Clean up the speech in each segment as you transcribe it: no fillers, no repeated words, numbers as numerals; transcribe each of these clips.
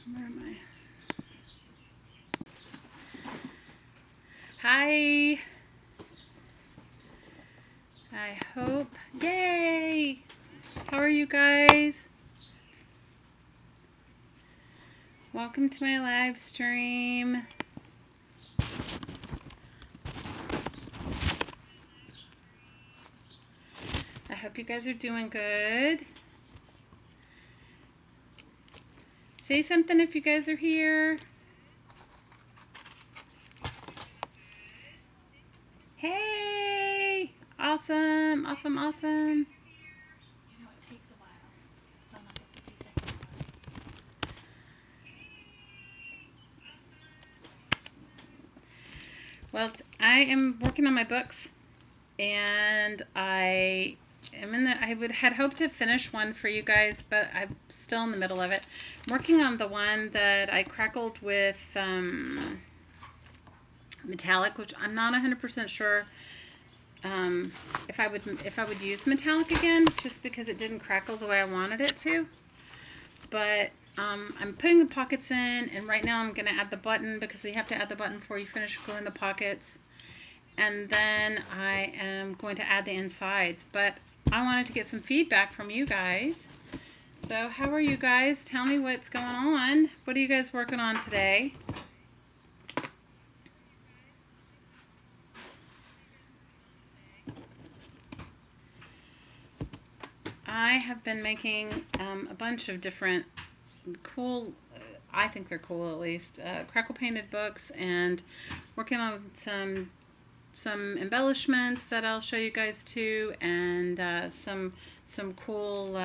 Where am I? Hi. I hope. Yay! How are you guys? Welcome to my live stream. I hope you guys are doing good. Say something if you guys are here. Hey! Awesome, awesome, awesome. You know, it takes a while. It's on like a 50-second delay. Well, I am working on my books, and I had hoped to finish one for you guys, but I'm still in the middle of it. I'm working on the one that I crackled with metallic, which I'm not 100% sure if I would use metallic again, just because it didn't crackle the way I wanted it to. But I'm putting the pockets in, and right now I'm going to add the button, because you have to add the button before you finish gluing the pockets. And then I am going to add the insides. But I wanted to get some feedback from you guys. So how are you guys? Tell me what's going on. What are you guys working on today? I have been making a bunch of different cool, I think they're cool at least, crackle painted books, and working on some embellishments that I'll show you guys too, and some cool,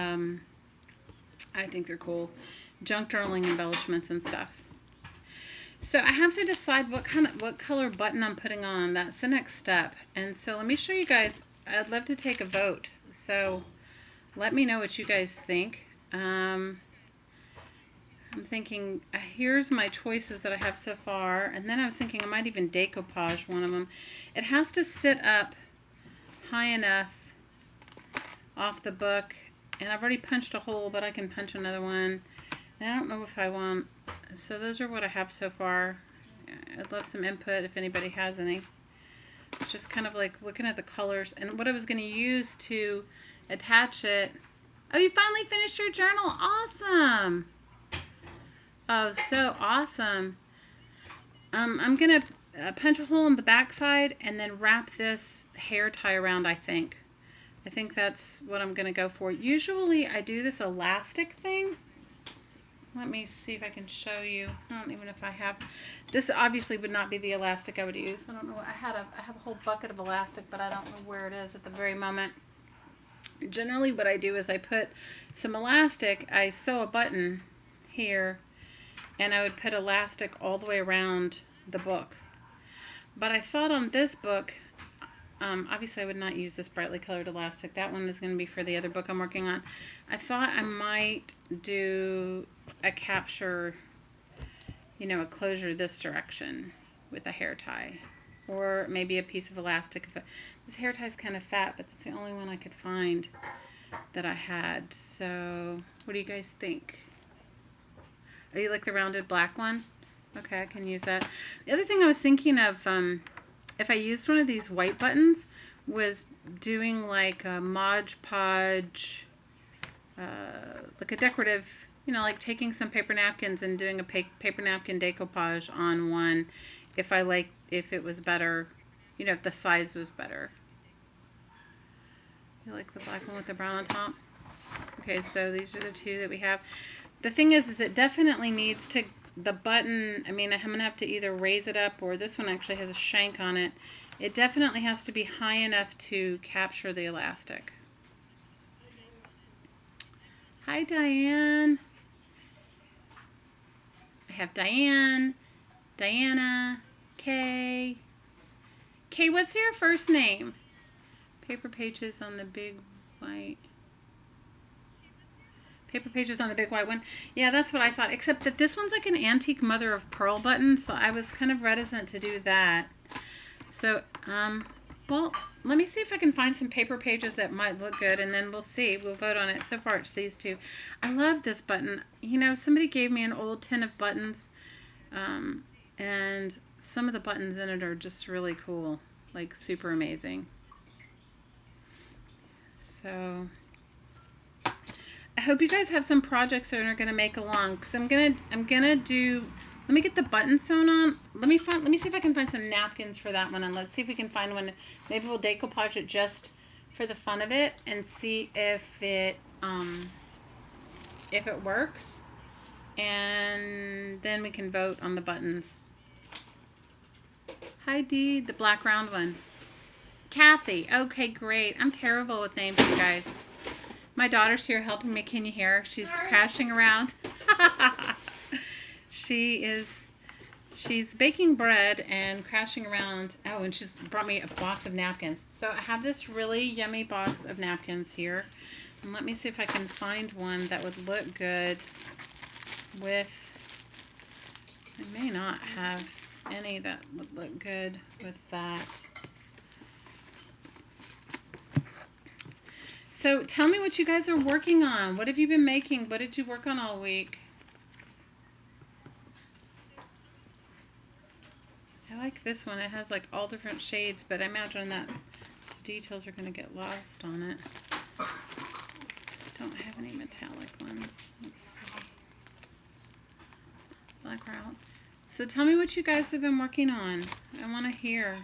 I think they're cool, junk journaling embellishments and stuff. So I have to decide what color button I'm putting on. That's the next step. And so let me show you guys. I'd love to take a vote. So let me know what you guys think. I'm thinking, here's my choices that I have so far. And then I was thinking I might even decoupage one of them. It has to sit up high enough off the book. And I've already punched a hole, but I can punch another one. And I don't know if I want. So those are what I have so far. I'd love some input if anybody has any. It's just kind of like looking at the colors. And what I was going to use to attach it. Oh, you finally finished your journal. Awesome. Oh, so awesome. I'm going to punch a hole in the back side and then wrap this hair tie around, I think. I think that's what I'm going to go for. Usually I do this elastic thing. Let me see if I can show you. I don't even know if I have. This obviously would not be the elastic I would use. I don't know. I have a whole bucket of elastic, but I don't know where it is at the very moment. Generally what I do is I put some elastic, I sew a button here, and I would put elastic all the way around the book. But I thought on this book, obviously I would not use this brightly colored elastic. That one is going to be for the other book I'm working on. I thought I might do a capture, you know, a closure this direction with a hair tie. Or maybe a piece of elastic. This hair tie is kind of fat, but that's the only one I could find that I had. So, what do you guys think? Oh, you like the rounded black one? Okay, I can use that. The other thing I was thinking of, if I used one of these white buttons, was doing like a Mod Podge, like a decorative, you know, like taking some paper napkins and doing a paper napkin decoupage on one, if it was better, you know, if the size was better. You like the black one with the brown on top? Okay, so these are the two that we have. The thing is it definitely needs to, the button, I mean, I'm going to have to either raise it up, or this one actually has a shank on it. It definitely has to be high enough to capture the elastic. Hi, Diane. I have Diane, Diana, Kay. Kay, what's your first name? Paper pages on the big white. Paper pages on the big white one. Yeah, that's what I thought. Except that this one's like an antique mother of pearl button, so I was kind of reticent to do that. So, Well, let me see if I can find some paper pages that might look good, and then we'll see. We'll vote on it. So far, it's these two. I love this button. You know, somebody gave me an old tin of buttons, and some of the buttons in it are just really cool, like super amazing. So I hope you guys have some projects that are going to make along, because I'm gonna do. Let me get the button sewn on. Let me see if I can find some napkins for that one, and let's see if we can find one. Maybe we'll decoupage it just for the fun of it and see if it works, and then we can vote on the buttons. Hi Dee, the black round one. Kathy, okay, great. I'm terrible with names, you guys. My daughter's here helping me. Can you hear her? She's crashing around. She's baking bread and crashing around. Oh, and she's brought me a box of napkins. So I have this really yummy box of napkins here. And let me see if I can find one that would look good with, I may not have any that would look good with that. So tell me what you guys are working on. What have you been making? What did you work on all week? I like this one. It has like all different shades, but I imagine that details are going to get lost on it. I don't have any metallic ones. Let's see. Black route. So tell me what you guys have been working on. I want to hear.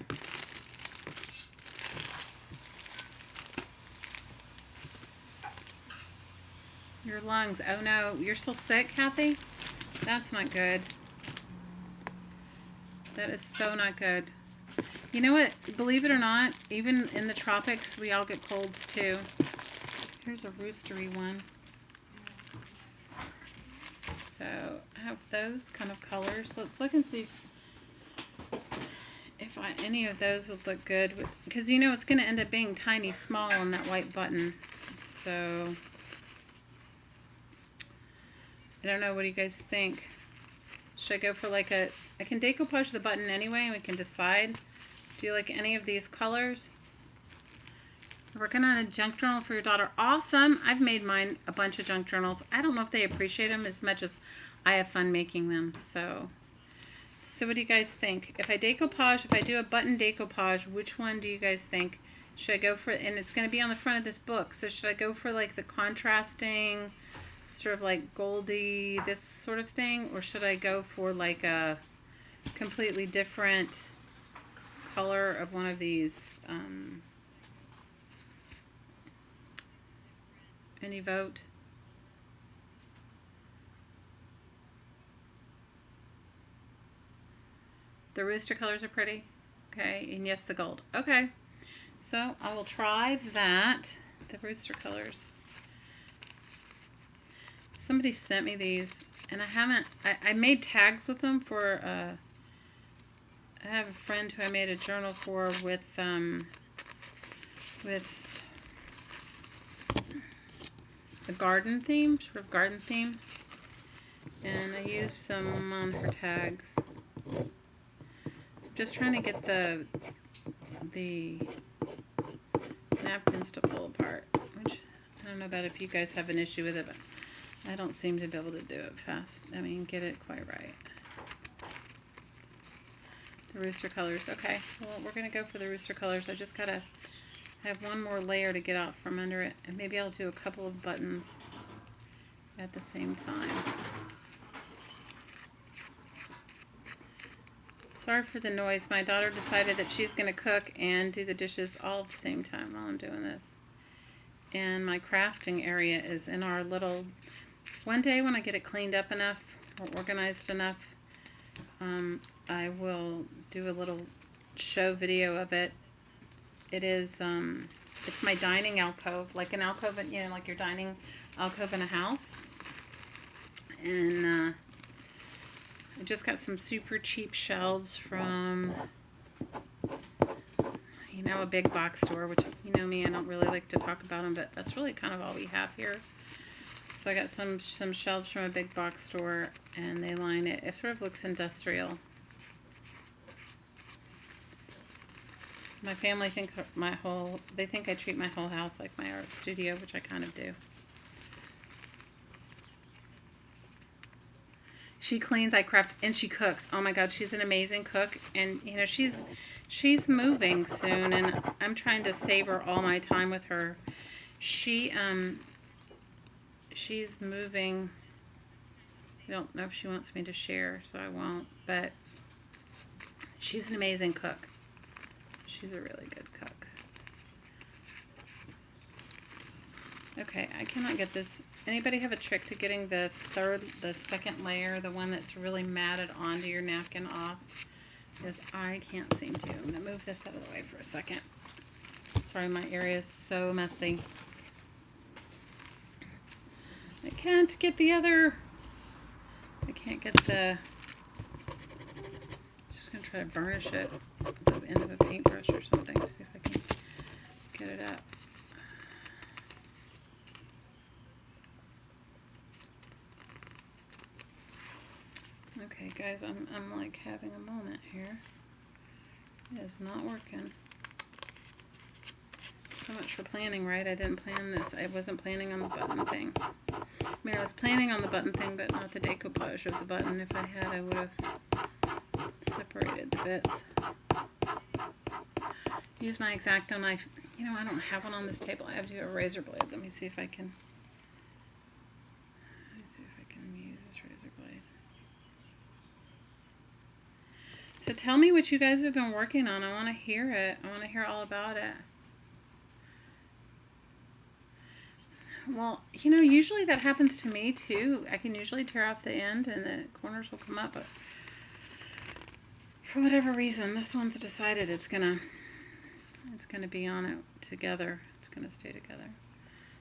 Your lungs. Oh no, you're still sick, Kathy? That's not good. That is so not good. You know what? Believe it or not, even in the tropics, we all get colds too. Here's a roostery one. So I have those kind of colors. Let's look and see if any of those would look good. Because you know it's going to end up being tiny, small on that white button. So I don't know. What do you guys think? Should I go for like a... I can decoupage the button anyway and we can decide. Do you like any of these colors? We're working on a junk journal for your daughter. Awesome! I've made mine a bunch of junk journals. I don't know if they appreciate them as much as I have fun making them. So what do you guys think? If I decoupage, if I do a button decoupage, which one do you guys think? Should I go for... And it's going to be on the front of this book. So should I go for like the contrasting... sort of like goldy, this sort of thing, or should I go for like a completely different color of one of these? Any vote? The rooster colors are pretty. Okay, and yes, the gold. Okay, so I will try that. The rooster colors. Somebody sent me these, and I haven't, I made tags with them for, I have a friend who I made a journal for with a garden theme, sort of garden theme, and I used some on her tags. Just trying to get the napkins to pull apart, which I don't know about if you guys have an issue with it, but I don't seem to be able to do it fast. I mean, get it quite right. The rooster colors. Okay, well, we're going to go for the rooster colors. I just got to have one more layer to get out from under it. And maybe I'll do a couple of buttons at the same time. Sorry for the noise. My daughter decided that she's going to cook and do the dishes all at the same time while I'm doing this. And my crafting area is in our little... One day when I get it cleaned up enough or organized enough, I will do a little show video of it. It is, it's my dining alcove, like an alcove, you know, like your dining alcove in a house. And I just got some super cheap shelves from, you know, a big box store, which, you know me, I don't really like to talk about them, but that's really kind of all we have here. So I got some shelves from a big box store, and they line it. It sort of looks industrial. My family thinks they think I treat my whole house like my art studio, which I kind of do. She cleans, I craft, and she cooks. Oh my God, she's an amazing cook. And you know, she's moving soon, and I'm trying to savor all my time with her. She's moving. I don't know if she wants me to share, so I won't. But she's an amazing cook. She's a really good cook. Okay, I cannot get this. Anybody have a trick to getting the second layer, the one that's really matted onto your napkin off? Because I can't seem to. I'm going to move this out of the way for a second. Sorry, my area is so messy. I can't get the other. I can't get the. Just going to try to burnish it with the end of a paintbrush or something to see if I can get it up. Okay, guys, I'm like having a moment here. It is not working. So much for planning, right? I didn't plan this. I wasn't planning on the button thing. I mean, I was planning on the button thing, but not the decoupage of the button. If I had, I would have separated the bits. Use my X-Acto knife. You know, I don't have one on this table. I have to do a razor blade. Let me see if I can. Use this razor blade. So tell me what you guys have been working on. I want to hear it. I want to hear all about it. Well, you know, usually that happens to me too. I can usually tear off the end and the corners will come up, but for whatever reason, this one's decided it's gonna be on it together. It's gonna stay together.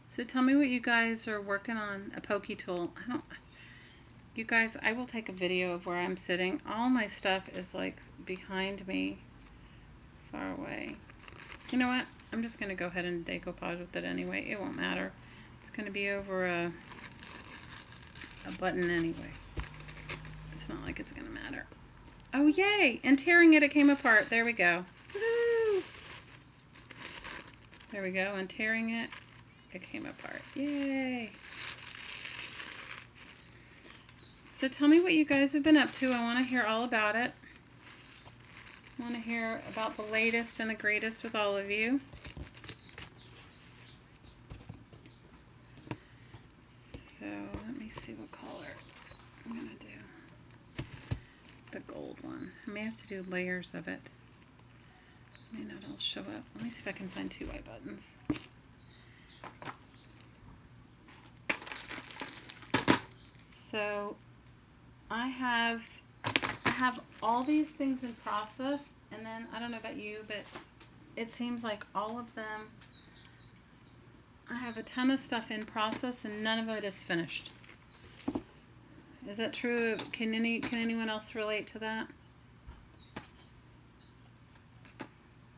So tell me what you guys are working on. A pokey tool. You guys, I will take a video of where I'm sitting. All my stuff is like behind me, far away. You know what? I'm just gonna go ahead and decoupage with it anyway. It won't matter. It's going to be over a button anyway. It's not like it's going to matter. Oh, yay! And tearing it, it came apart. There we go. Woo! There we go. And tearing it, it came apart. Yay! So tell me what you guys have been up to. I want to hear all about it. I want to hear about the latest and the greatest with all of you. So let me see what color I'm going to do. The gold one. I may have to do layers of it. May not all show up. Let me see if I can find two white buttons. So I have all these things in process, and then I don't know about you, but it seems like all of them, I have a ton of stuff in process and none of it is finished. Is that true? Can anyone else relate to that?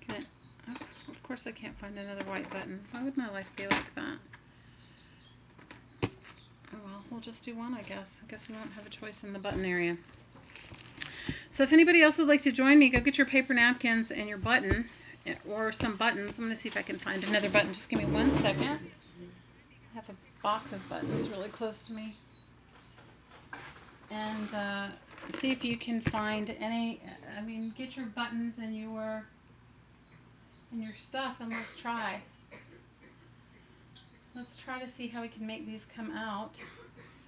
Oh, of course I can't find another white button. Why would my life be like that? Oh well, we'll just do one, I guess. I guess we won't have a choice in the button area. So if anybody else would like to join me, go get your paper napkins and your button. Or some buttons. I'm going to see if I can find another button. Just give me 1 second. I have a box of buttons really close to me. And see if you can find any, I mean, get your buttons and your stuff and let's try. Let's try to see how we can make these come out.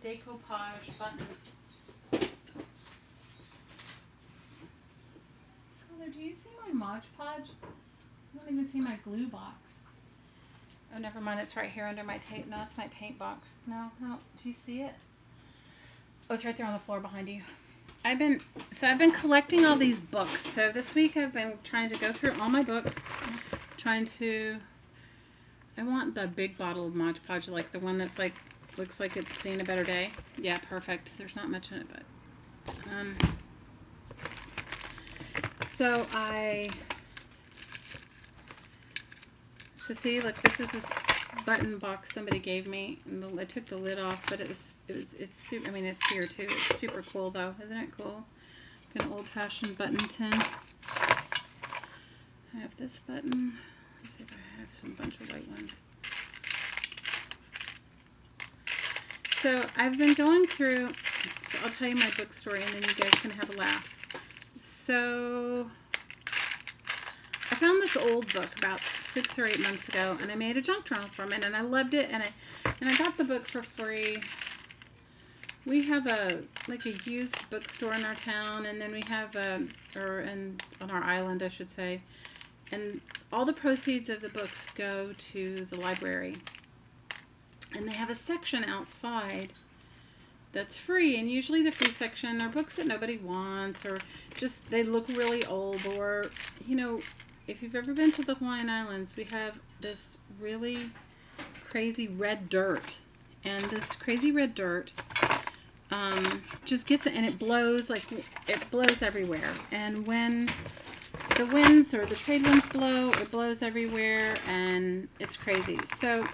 Decoupage buttons. Scholar, do you see my Mod Podge? I don't even see my glue box. Oh, never mind. It's right here under my tape. No, it's my paint box. No. Do you see it? Oh, it's right there on the floor behind you. I've been collecting all these books. So this week I've been trying to go through all my books. I want the big bottle of Mod Podge, like the one that's like, looks like it's seen a better day. Yeah, perfect. There's not much in it, but, So see, look, this is this button box somebody gave me. And I took the lid off, but it's super. I mean, it's here too. It's super cool though, isn't it cool? Like an old-fashioned button tin. I have this button. Let's see if I have some bunch of white ones. So I've been going through, so I'll tell you my book story and then you guys can have a laugh. So I found this old book about 6 or 8 months ago, and I made a junk journal from it, and I loved it, and I got the book for free. We have a used bookstore in our town, and then we have on our island, I should say, and all the proceeds of the books go to the library. And they have a section outside that's free, and usually the free section are books that nobody wants, or just they look really old, or if you've ever been to the Hawaiian Islands, we have this really crazy red dirt, and this crazy red dirt just gets it, and it blows everywhere. And when the winds or the trade winds blow, it blows everywhere, and it's crazy. So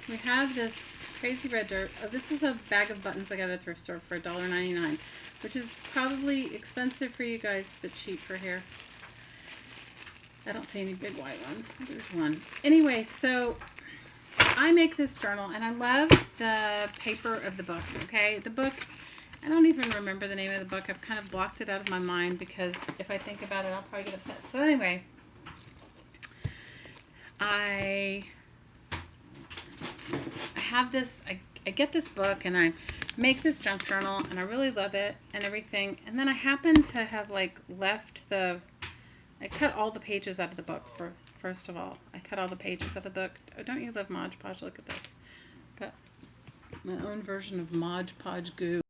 we have this crazy red dirt. Oh, this is a bag of buttons I got at a thrift store for $1.99, which is probably expensive for you guys, but cheap for here. I don't see any big white ones. There's one. Anyway, so I make this journal, and I love the paper of the book, okay? The book, I don't even remember the name of the book. I've kind of blocked it out of my mind because if I think about it, I'll probably get upset. So anyway, I have this, I get this book, and I make this junk journal, and I really love it and everything. And then I happen to have left I cut all the pages out of the book, first of all. I cut all the pages out of the book. Oh, don't you love Mod Podge? Look at this. Got my own version of Mod Podge goo.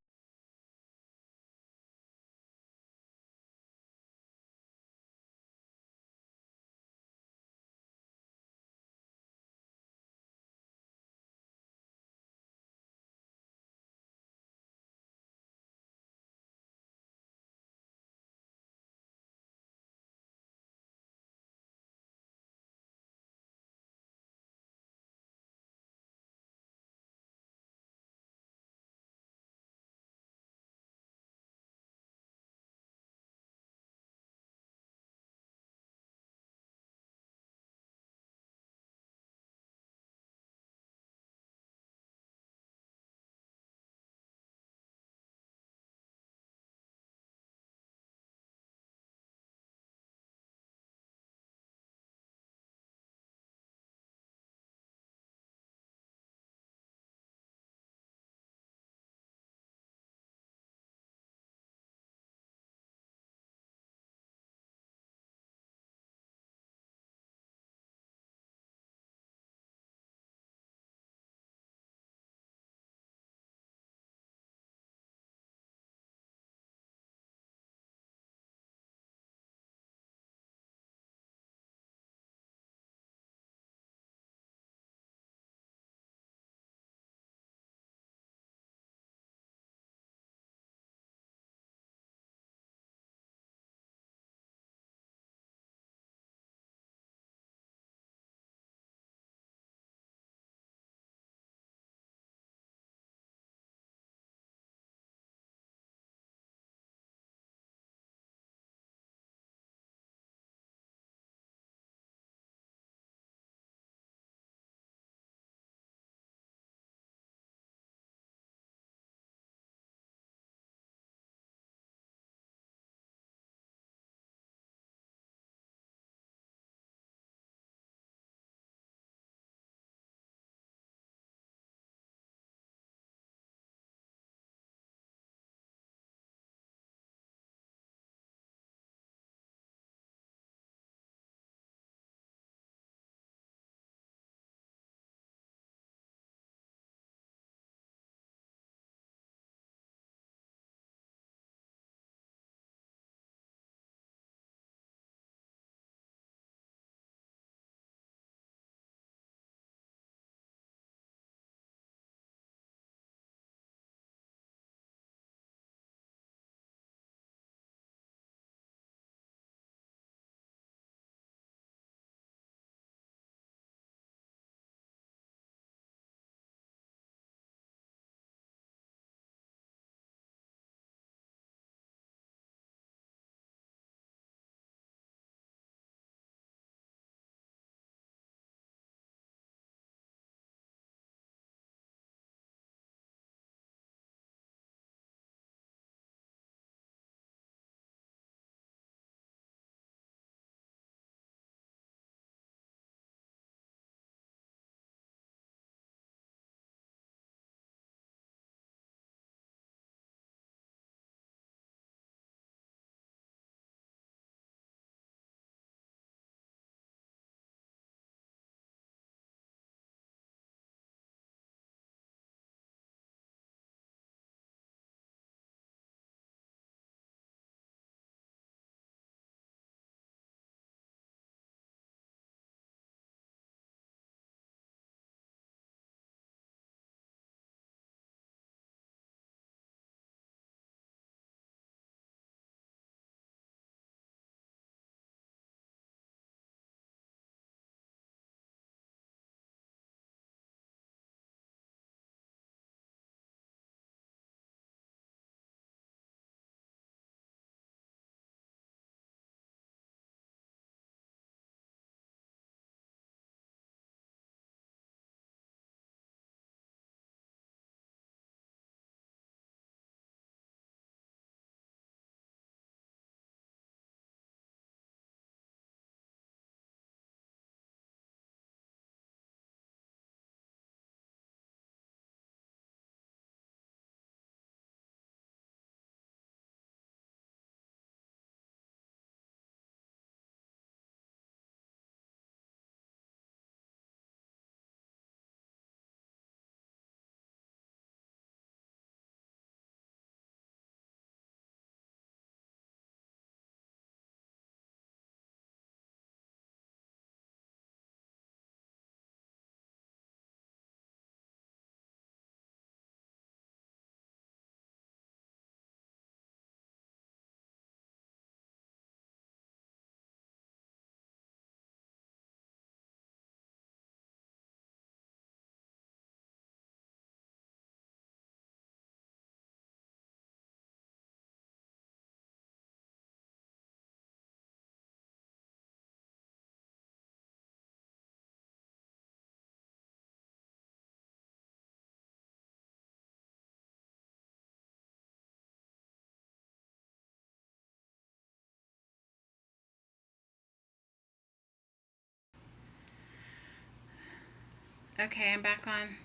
Okay, I'm back on.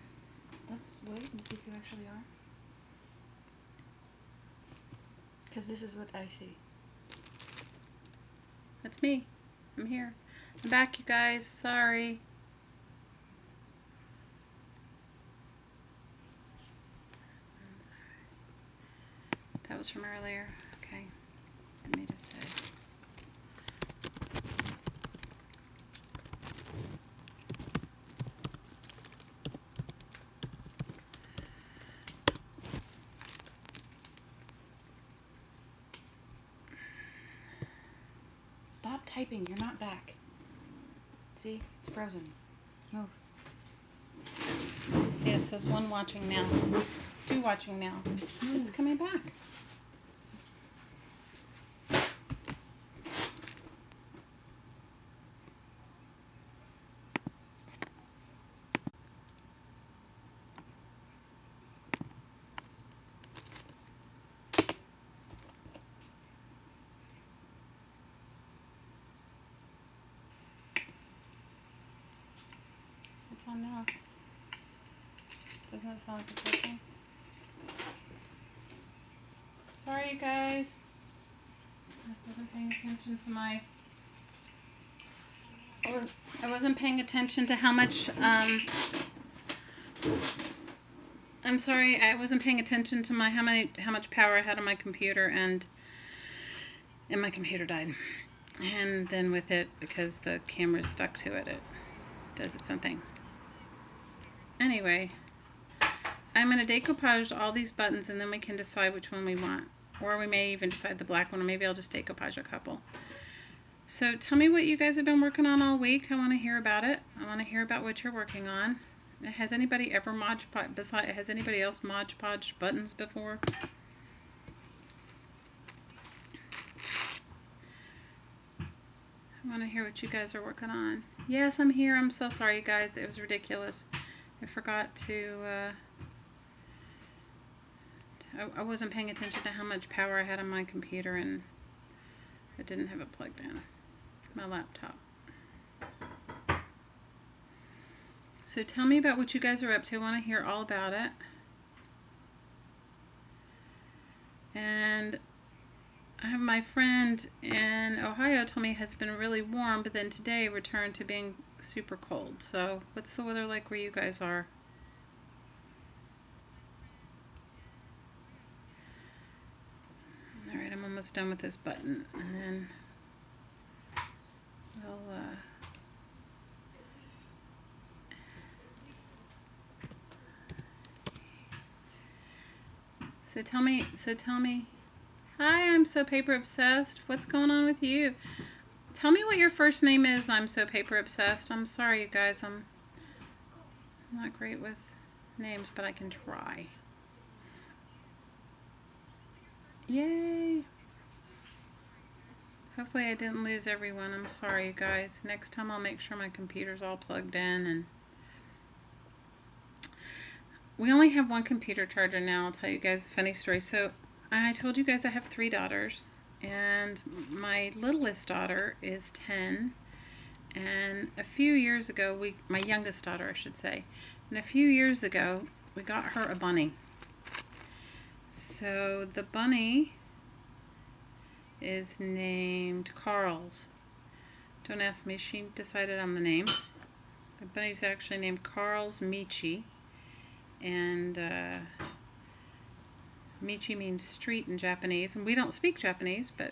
Let's wait and see if you actually are. Because this is what I see. That's me. I'm here. I'm back, you guys. Sorry. That was from earlier. Okay. Let me just say. Stop typing. You're not back. See? It's frozen. Move. Yeah, it says 1 watching now. 2 watching now. It's coming back. It's on now. Doesn't that sound like it's working? Sorry, you guys. I wasn't paying attention to my. I wasn't paying attention to how much. I'm sorry. I wasn't paying attention to how much power I had on my computer, and my computer died. And then with it, because the camera's stuck to it, it does its own thing. Anyway, I'm going to decoupage all these buttons, and then we can decide which one we want. Or we may even decide the black one, or maybe I'll just decoupage a couple. So tell me what you guys have been working on all week. I want to hear about it. I want to hear about what you're working on. Has anybody ever has anybody else Mod Podged buttons before? I want to hear what you guys are working on. Yes, I'm here. I'm so sorry, you guys. It was ridiculous. I forgot to, I wasn't paying attention to how much power I had on my computer, and I didn't have it plugged in. My laptop. So tell me about what you guys are up to. I want to hear all about it. And I have my friend in Ohio told me it has been really warm, but then today returned to being super cold. So what's the weather like where you guys are? Alright, I'm almost done with this button, and then we'll so tell me, hi, I'm so paper obsessed. What's going on with you? Tell me what your first name is. I'm so paper obsessed. I'm sorry, you guys. I'm not great with names, but I can try. Yay. Hopefully I didn't lose everyone. I'm sorry, you guys. Next time I'll make sure my computer's all plugged in. And we only have one computer charger now. I'll tell you guys a funny story. So I told you guys I have 3 daughters, and my littlest daughter is 10, and a few years ago, my youngest daughter, I should say, and a few years ago, we got her a bunny. So the bunny is named Carl's. Don't ask me, she decided on the name. The bunny's actually named Carl's Michi, and Michi means street in Japanese, and we don't speak Japanese, but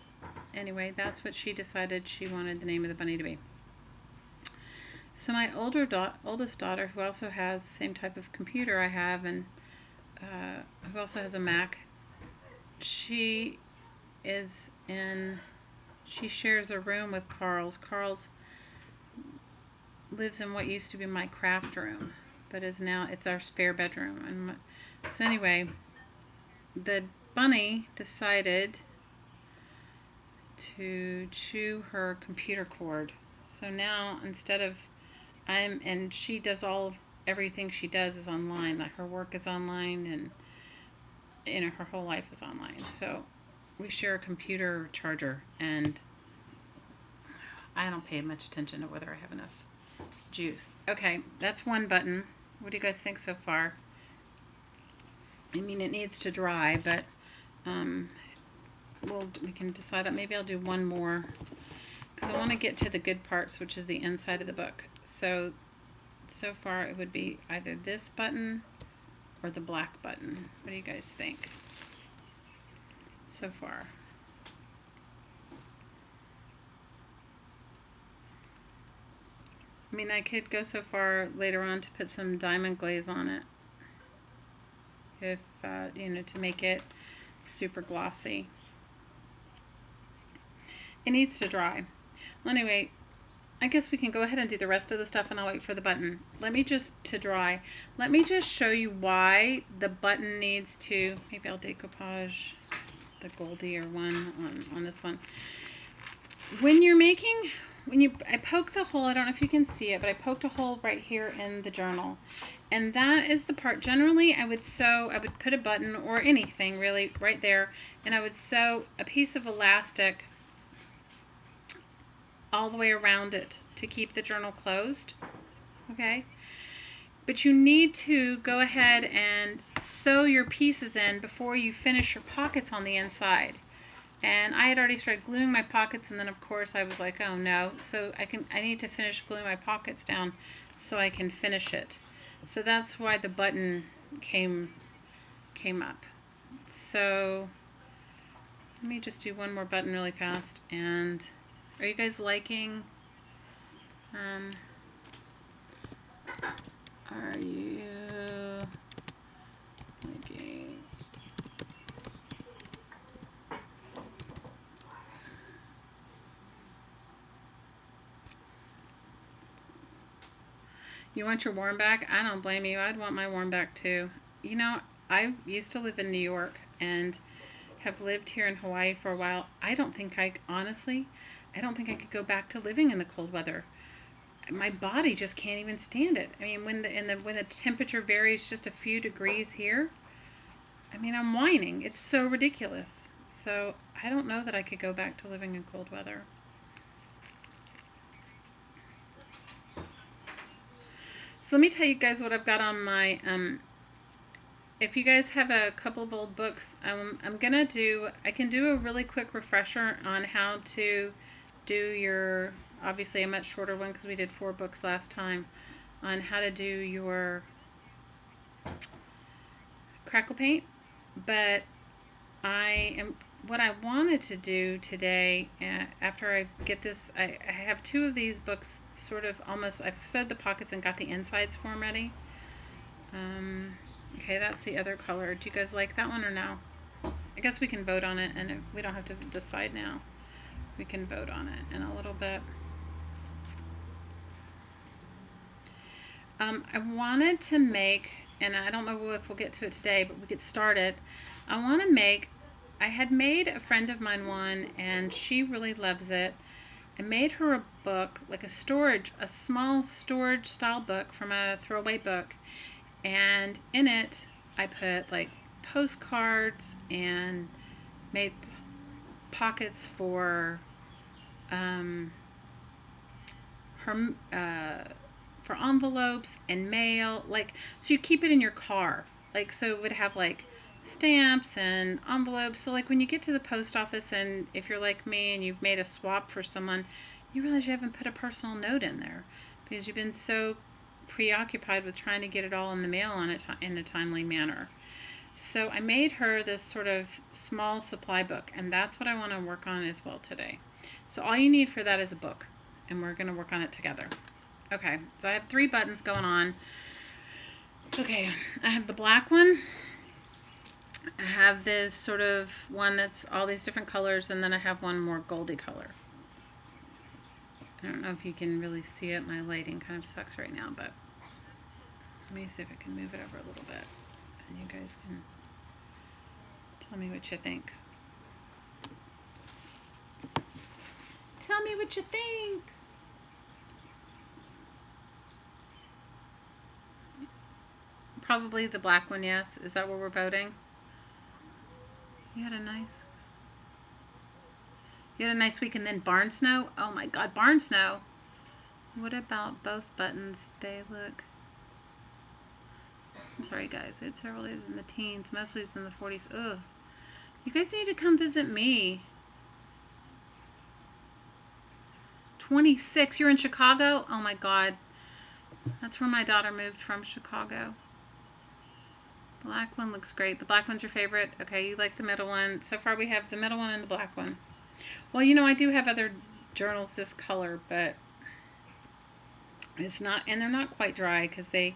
anyway, that's what she decided she wanted the name of the bunny to be. So my oldest daughter, who also has the same type of computer I have, and who also has a Mac, she shares a room with Carl's. Carl's lives in what used to be my craft room, but it's our spare bedroom. And so anyway, the bunny decided to chew her computer cord. So now instead of and she does everything she does is online. Like her work is online, and her whole life is online. So we share a computer charger, and I don't pay much attention to whether I have enough juice. Okay, that's one button. What do you guys think so far? I mean, it needs to dry, but we can decide on, maybe I'll do one more because I want to get to the good parts, which is the inside of the book. So far it would be either this button or the black button. What do you guys think so far? I mean, I could go so far later on to put some diamond glaze on it, if you know, to make it super glossy. It needs to dry. Well, anyway, I guess we can go ahead and do the rest of the stuff, and I'll wait for the button. Let me just show you why the button needs to, maybe I'll decoupage the goldier one on this one. I poke the hole, I don't know if you can see it, but I poked a hole right here in the journal. And that is the part, generally I would put a button or anything really right there, and I would sew a piece of elastic all the way around it to keep the journal closed, okay? But you need to go ahead and sew your pieces in before you finish your pockets on the inside. And I had already started gluing my pockets, and then of course I was like, oh no, so I need to finish gluing my pockets down so I can finish it. So that's why the button came up. So let me just do one more button really fast. And are you guys liking, are you liking? You want your warm back? I don't blame you. I'd want my warm back too. You know, I used to live in New York and have lived here in Hawaii for a while. Honestly, I don't think I could go back to living in the cold weather. My body just can't even stand it. I mean, when the temperature varies just a few degrees here, I mean, I'm whining. It's so ridiculous. So I don't know that I could go back to living in cold weather. So let me tell you guys what I've got on my, if you guys have a couple of old books, I can do a really quick refresher on how to do your, obviously a much shorter one because we did 4 books last time, on how to do your crackle paint. But what I wanted to do today, after I get this, I have 2 of these books sort of almost, I've sewed the pockets and got the insides for them ready. Okay, that's the other color. Do you guys like that one or no? I guess we can vote on it, and we don't have to decide now. We can vote on it in a little bit. I wanted to make, and I don't know if we'll get to it today, but we could start it. I had made a friend of mine one, and she really loves it. I made her a book, like a small storage style book from a throwaway book. And in it, I put like postcards and made pockets for for envelopes and mail, like, so you keep it in your car, like, so it would have like stamps and envelopes. So like when you get to the post office, and if you're like me and you've made a swap for someone, you realize you haven't put a personal note in there because you've been so preoccupied with trying to get it all in the mail in a timely manner. So I made her this sort of small supply book, and that's what I want to work on as well today. So all you need for that is a book, and we're going to work on it together. Okay, so I have 3 buttons going on. Okay, I have the black one. I have this sort of one that's all these different colors, and then I have one more goldy color. I don't know if you can really see it. My lighting kind of sucks right now, but let me see if I can move it over a little bit, and you guys can tell me what you think. Tell me what you think. Probably the black one, yes. Is that where we're voting? You had a nice week, and then barn snow. Oh my God, barn snow. What about both buttons? They look... I'm sorry guys, we had several days in the teens, mostly it's in the 40s. Ugh. You guys need to come visit me. 26, you're in Chicago? Oh my God. That's where my daughter moved from, Chicago. Black one looks great. The black one's your favorite? Okay, you like the middle one. So far we have the middle one and the black one. Well, you know, I do have other journals this color, but it's not, and they're not quite dry because they,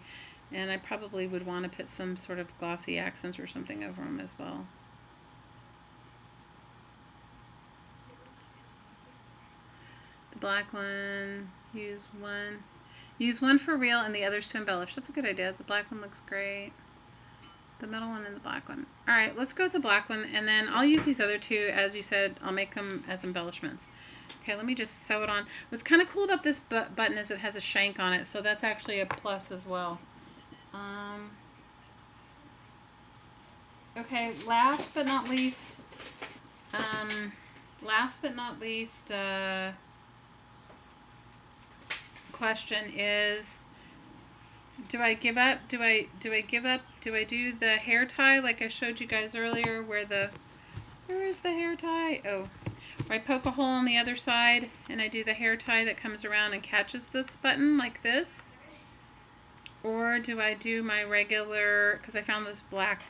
and I probably would want to put some sort of glossy accents or something over them as well. The black one, use one for real and the others to embellish. That's a good idea. The black one looks great. The middle one and the black one. All right, let's go with the black one, and then I'll use these other two, as you said, I'll make them as embellishments. Okay, let me just sew it on. What's kind of cool about this button is it has a shank on it, so that's actually a plus as well. Okay, last but not least, question is, do I give up? Do I give up? Do I do the hair tie like I showed you guys earlier, where is the hair tie? Oh, where I poke a hole on the other side and I do the hair tie that comes around and catches this button like this? Or do I do my regular, because I found this black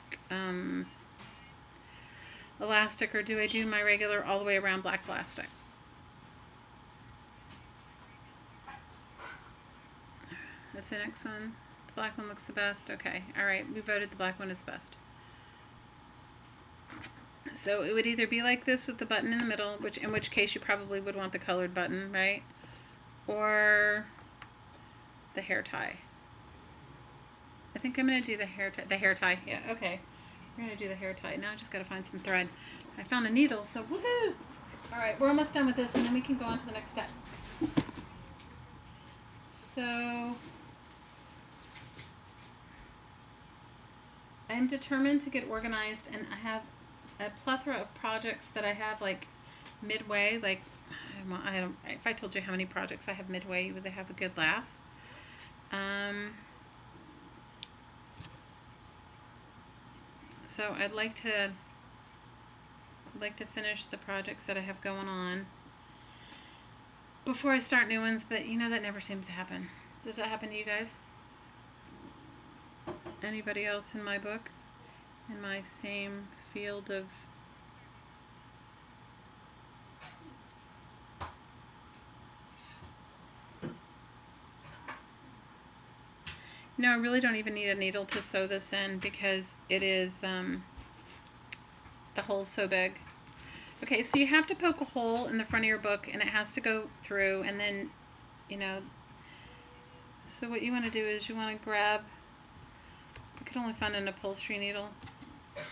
elastic, or do I do my regular all the way around black elastic? That's the next one. The black one looks the best. Okay, alright, we voted the black one is the best. So it would either be like this with the button in the middle, in which case you probably would want the colored button, right? Or the hair tie. I think I'm going to do the hair tie. Yeah, okay. We're going to do the hair tie. Now I just got to find some thread. I found a needle, so woohoo! Alright, we're almost done with this, and then we can go on to the next step. So I'm determined to get organized, and I have a plethora of projects that I have like midway. Like, I don't, if I told you how many projects I have midway, you would have a good laugh. So I'd like to finish the projects that I have going on before I start new ones, but you know that never seems to happen. Does that happen to you guys? Anybody else in my book? In my same field of... No, I really don't even need a needle to sew this in because it is, the hole's so big. Okay, so you have to poke a hole in the front of your book and it has to go through, and then, you know, so what you want to do is you want to grab, I could only find an upholstery needle.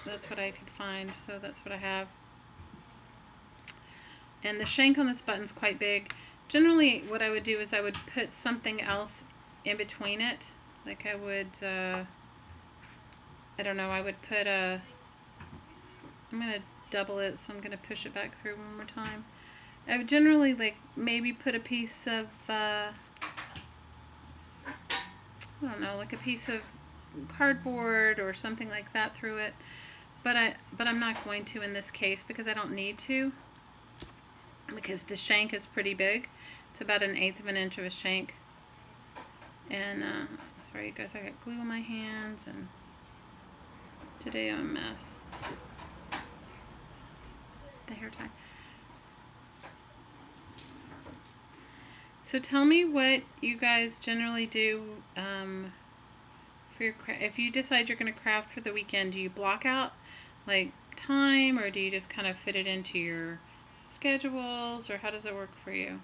That's what I could find, so that's what I have. And the shank on this button's quite big. Generally, what I would do is I would put something else in between it. Like I would, I don't know, I would put a, I'm going to double it, so I'm going to push it back through one more time. I would generally like maybe put a piece of, I don't know, like a piece of cardboard or something like that through it. But I'm not going to in this case because I don't need to. Because the shank is pretty big. It's about 1/8 of an inch of a shank. And, sorry you guys, I got glue on my hands and today I'm a mess. The hair tie. So tell me what you guys generally do for your if you decide you're going to craft for the weekend. Do you block out like time, or do you just kind of fit it into your schedules, or how does it work for you?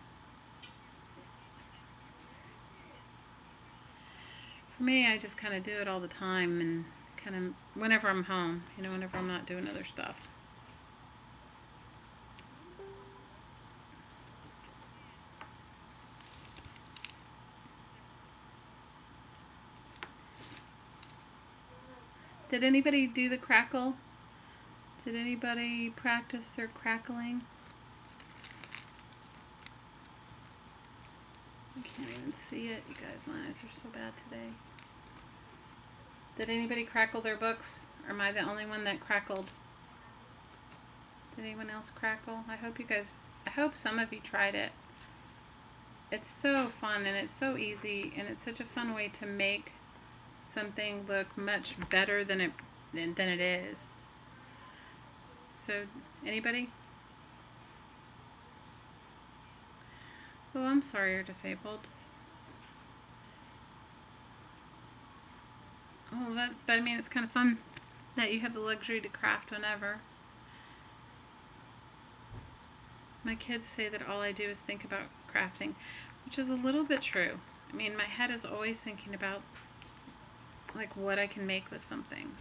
For me, I just kind of do it all the time and kind of whenever I'm home, you know, whenever I'm not doing other stuff. Did anybody do the crackle? Did anybody practice their crackling? Okay. can't even see it. You guys, my eyes are so bad today. Did anybody crackle their books? Or am I the only one that crackled? Did anyone else crackle? I hope some of you tried it. It's so fun and it's so easy and it's such a fun way to make something look much better than it is. So, anybody? Oh, I'm sorry you're disabled. Oh, but I mean, it's kind of fun that you have the luxury to craft whenever. My kids say that all I do is think about crafting, which is a little bit true. I mean, my head is always thinking about like what I can make with something.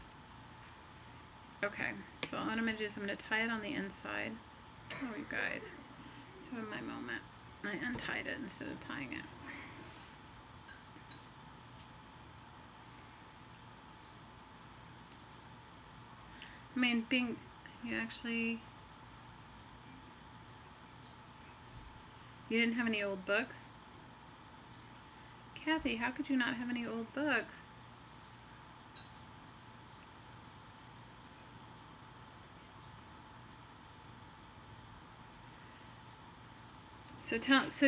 Okay, so what I'm going to do is I'm going to tie it on the inside. Oh, you guys, having my moment. I untied it instead of tying it. I mean, you didn't have any old books? Kathy, how could you not have any old books? So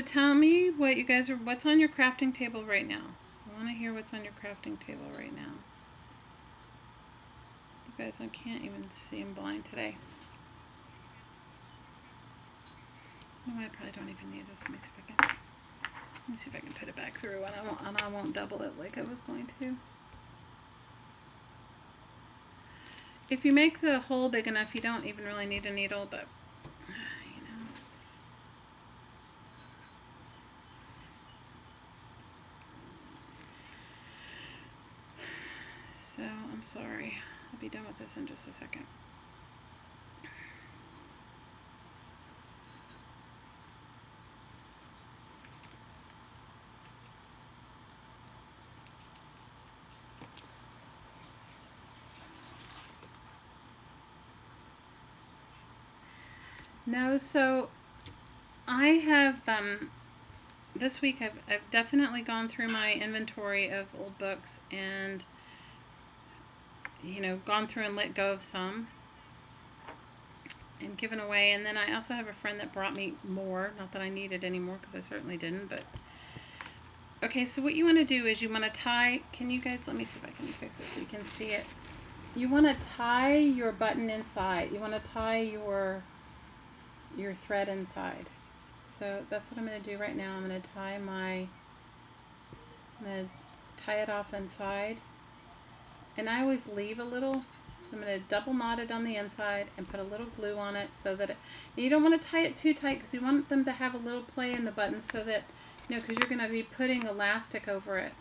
tell me what you guys what's on your crafting table right now. I want to hear what's on your crafting table right now. You guys, I can't even see. I'm blind today. No, I probably don't even need this. Let me see if I can put it back through, and I won't double it like I was going to. If you make the hole big enough, you don't even really need a needle, but you know. So I'm sorry. I'll be done with this in just a second. No, so I have, this week I've definitely gone through my inventory of old books and, you know, gone through and let go of some and given away. And then I also have a friend that brought me more, not that I needed any more because I certainly didn't, but okay, so what you want to do is you want to tie, can you guys, let me see if I can fix it so you can see it. You want to tie your button inside. You want to tie your thread inside. So that's what I'm going to do right now. I'm going to tie it off inside. And I always leave a little. So I'm going to double knot it on the inside and put a little glue on it so that you don't want to tie it too tight because you want them to have a little play in the button so that, you know, because you're going to be putting elastic over it.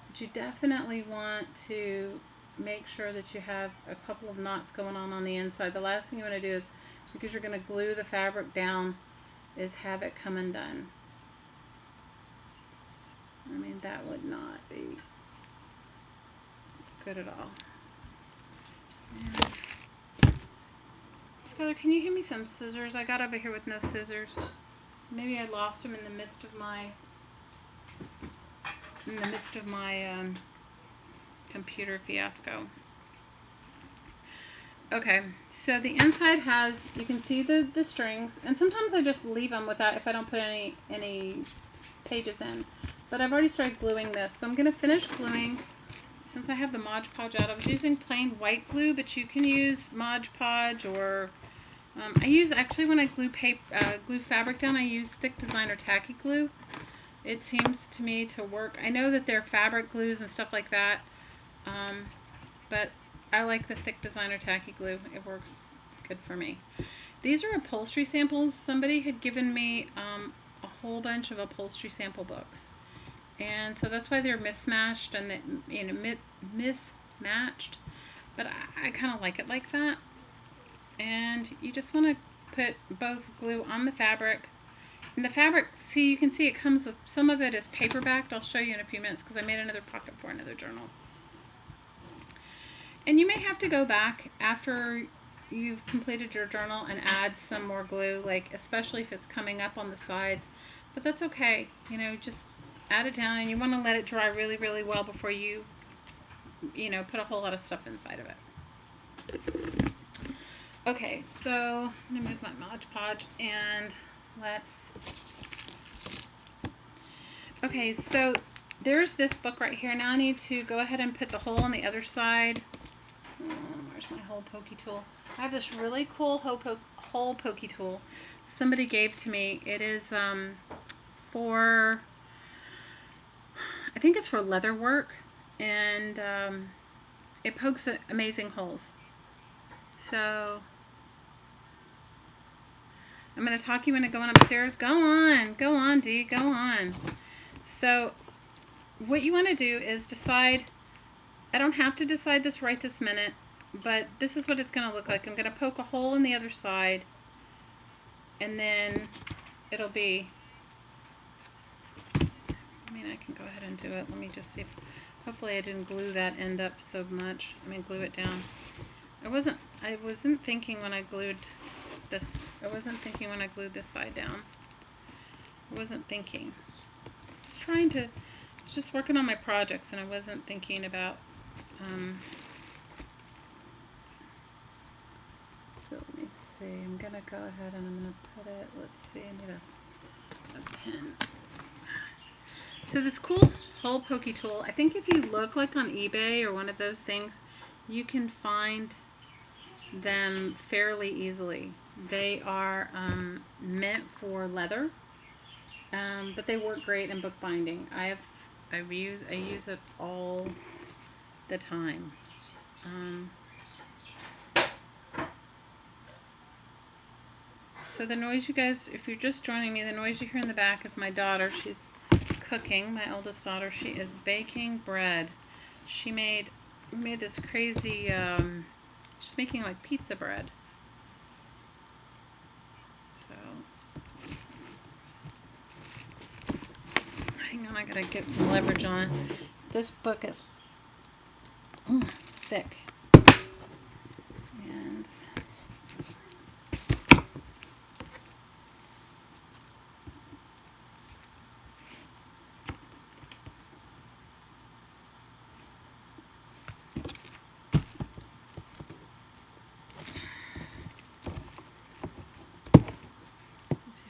But you definitely want to make sure that you have a couple of knots going on the inside. The last thing you want to do is, because you're going to glue the fabric down, is have it come undone. I mean, that would not be good at all. And Skylar, can you give me some scissors? I got over here with no scissors. Maybe I lost them in the midst of my computer fiasco. Okay, so the inside has, you can see the strings, and sometimes I just leave them with that if I don't put any pages in. But I've already started gluing this, so I'm going to finish gluing. Since I have the Mod Podge out, I was using plain white glue, but you can use Mod Podge or I use, actually when I glue fabric down, I use thick designer tacky glue. It seems to me to work. I know that there are fabric glues and stuff like that, but I like the thick designer tacky glue. It works good for me. These are upholstery samples. Somebody had given me a whole bunch of upholstery sample books, and so that's why they're mismatched and mismatched. But I kind of like it like that. And you just want to put both glue on the fabric. And the fabric, see, you can see it comes with, some of it is paper backed. I'll show you in a few minutes because I made another pocket for another journal. And you may have to go back after you've completed your journal and add some more glue, like especially if it's coming up on the sides. But that's okay. You know, just add it down, and you want to let it dry really, really well before you put a whole lot of stuff inside of it. Okay, so I'm going to move my Mod Podge and okay, so there's this book right here. Now I need to go ahead and put the hole on the other side. Where's my hole pokey tool? I have this really cool hole pokey tool somebody gave to me. It is for, I think it's for leather work, and it pokes amazing holes. So I'm going to talk you into going upstairs. Go on, Dee, go on. So what you want to do is decide, I don't have to decide this right this minute, but this is what it's going to look like. I'm going to poke a hole in the other side, and then it'll be, I mean, I can go ahead and do it. Let me just see if, hopefully I didn't glue that end up so much. I mean, glue it down. I wasn't thinking when I glued this, I wasn't thinking when I glued this side down. I wasn't thinking. I was just working on my projects, and I wasn't thinking about, so let me see, I'm going to go ahead and I'm going to put it, let's see, I need a pen. So this cool hole pokey tool, I think if you look like on eBay or one of those things, you can find them fairly easily. They are meant for leather, but they work great in bookbinding. I use it all the time. So the noise you guys, if you're just joining me, the noise you hear in the back is my daughter. She's cooking, my oldest daughter. She is baking bread. She made this crazy, she's making like pizza bread. So, hang on, I gotta get some leverage on it. This book is thick. And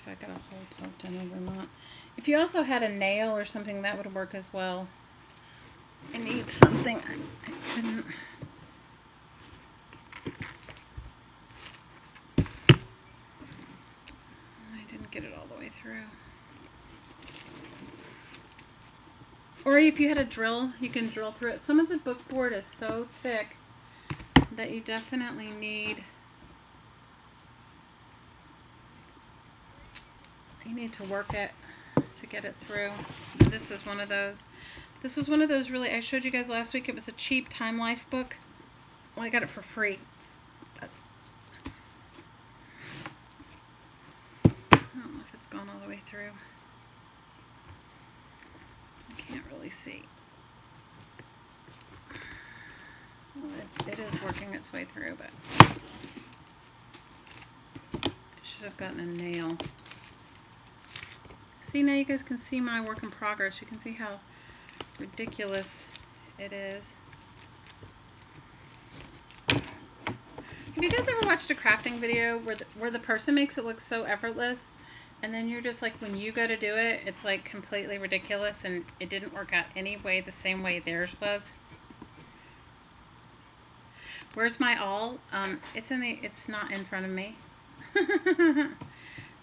I got a hole poked in it or not. If you also had a nail or something, that would work as well. I need something. I couldn't. I didn't get it all the way through. Or if you had a drill, you can drill through it. Some of the book board is so thick that you definitely need. You need to work it to get it through. And this is one of those. This was one of those really, I showed you guys last week, it was a cheap Time Life book. Well, I got it for free. But I don't know if it's gone all the way through. I can't really see. Well, it is working its way through, but it should have gotten a nail. See, now you guys can see my work in progress. You can see how ridiculous it is. Have you guys ever watched a crafting video where the person makes it look so effortless, and then you're just like, when you go to do it, it's like completely ridiculous, and it didn't work out any way the same way theirs was? Where's my awl? It's not in front of me.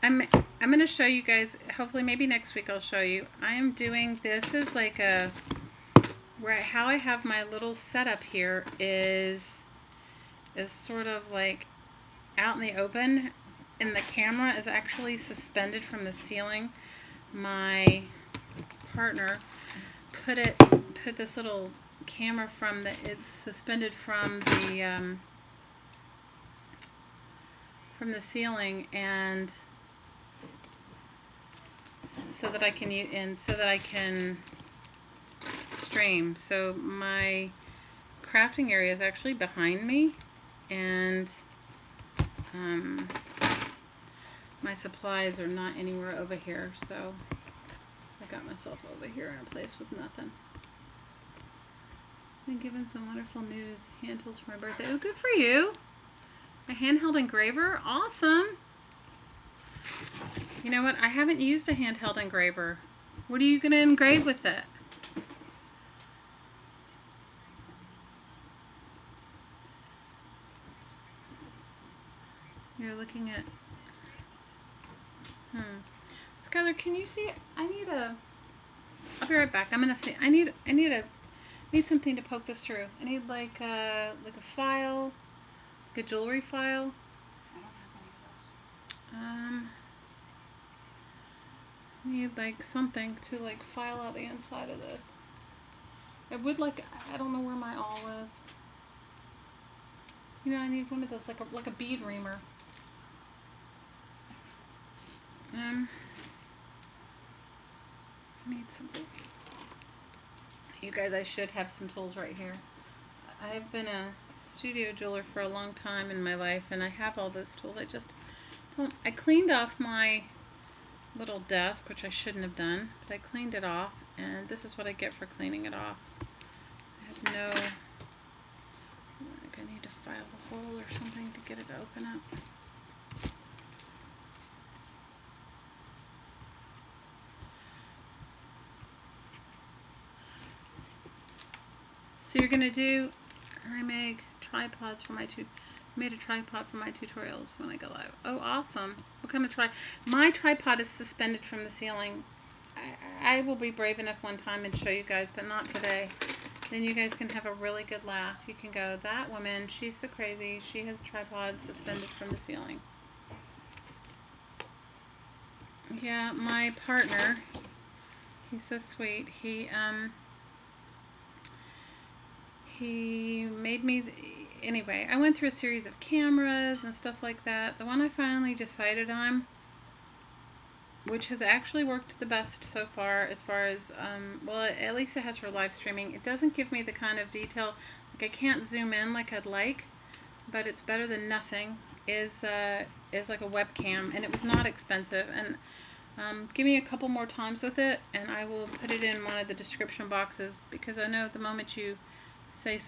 I'm going to show you guys, hopefully maybe next week I'll show you. I am doing, this is like how I have my little setup here is sort of like out in the open, and the camera is actually suspended from the ceiling. My partner put this little camera it's suspended from the ceiling, and so that I can stream. So my crafting area is actually behind me, and my supplies are not anywhere over here. So if got myself over here in a place with nothing. Been given some wonderful news. Hand tools for my birthday. Oh, good for you. A handheld engraver? Awesome. You know what? I haven't used a handheld engraver. What are you going to engrave with it? You're looking at... Skylar, can you see? I need a... I'll be right back. I'm going to see. I need something to poke this through. I need like a file, like a jewelry file. I don't have any of those. I need like something to like file out the inside of this. I would like, I don't know where my awl is. You know, I need one of those, like a bead reamer. I need something. You guys, I should have some tools right here. I've been a studio jeweler for a long time in my life, and I have all those tools. I just don't. I cleaned off my little desk, which I shouldn't have done, but I cleaned it off, and this is what I get for cleaning it off. I have no. Like I need to file the hole or something to get it to open up. So you're gonna do, I made tripods for my made a tripod for my tutorials when I go live. Oh, awesome! What kind of My tripod is suspended from the ceiling. I will be brave enough one time and show you guys, but not today. Then you guys can have a really good laugh. You can go, that woman, she's so crazy. She has a tripod suspended from the ceiling. Yeah, my partner, he's so sweet. He made me, anyway, I went through a series of cameras and stuff like that. The one I finally decided on, which has actually worked the best so far as, well, at least it has for live streaming. It doesn't give me the kind of detail, like I can't zoom in like I'd like, but it's better than nothing, is like a webcam, and it was not expensive. And give me a couple more times with it, and I will put it in one of the description boxes, because I know the moment you say,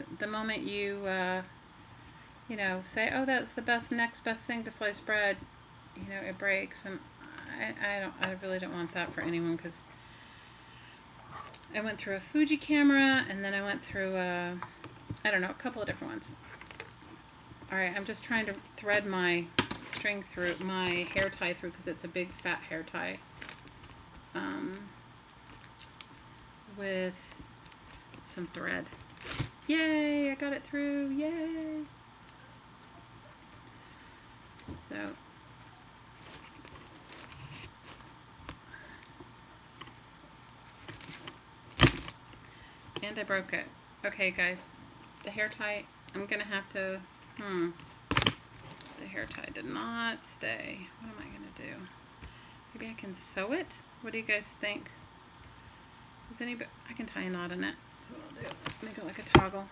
you know, say, oh, that's the next best thing to slice bread, you know, it breaks. And I really don't want that for anyone, because I went through a Fuji camera, and then I went through I don't know, a couple of different ones. Alright, I'm just trying to thread my string through, my hair tie through, because it's a big fat hair tie, with some thread. Yay, I got it through, yay! So, and I broke it. Okay guys, the hair tie, I'm gonna have to, the hair tie did not stay. What am I gonna do? Maybe I can sew it? What do you guys think? Does anybody, I can tie a knot in it. That's what I'll do. Make it like a toggle.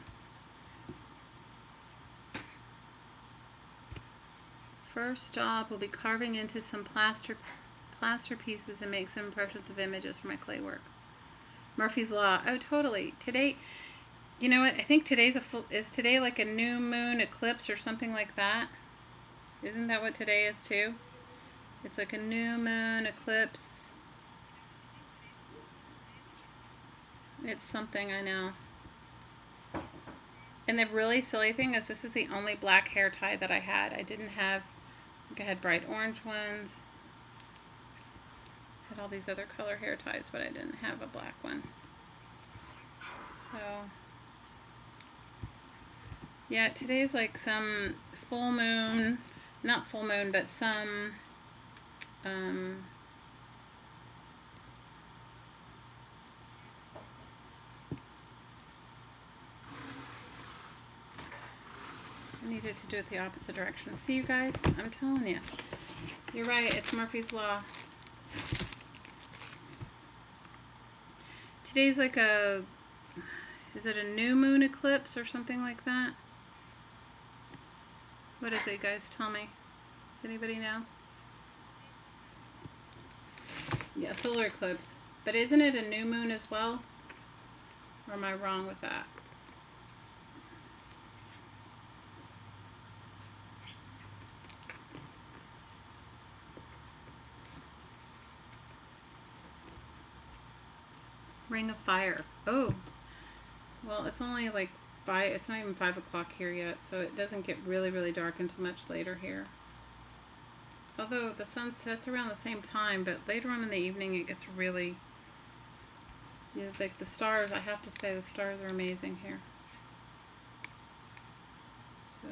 First job will be carving into some plaster pieces and make some impressions of images for my clay work. Murphy's Law. Oh, totally. Today, you know what? I think today's is today like a new moon eclipse or something like that? Isn't that what today is too? It's like a new moon eclipse. It's something, I know. And the really silly thing is, this is the only black hair tie that I had. I didn't have, I think I had bright orange ones. I had all these other color hair ties, but I didn't have a black one. So, yeah, today's like some full moon, not full moon, but some, I needed to do it the opposite direction. See, you guys? I'm telling you. You're right. It's Murphy's Law. Today's like a... Is it a new moon eclipse or something like that? What is it, guys? Tell me. Does anybody know? Yeah, solar eclipse. But isn't it a new moon as well? Or am I wrong with that? Ring of Fire. Oh, well, it's only like 5, it's not even 5 o'clock here yet, so it doesn't get really, really dark until much later here. Although the sun sets around the same time, but later on in the evening it gets really, you know, like the stars, I have to say the stars are amazing here. So,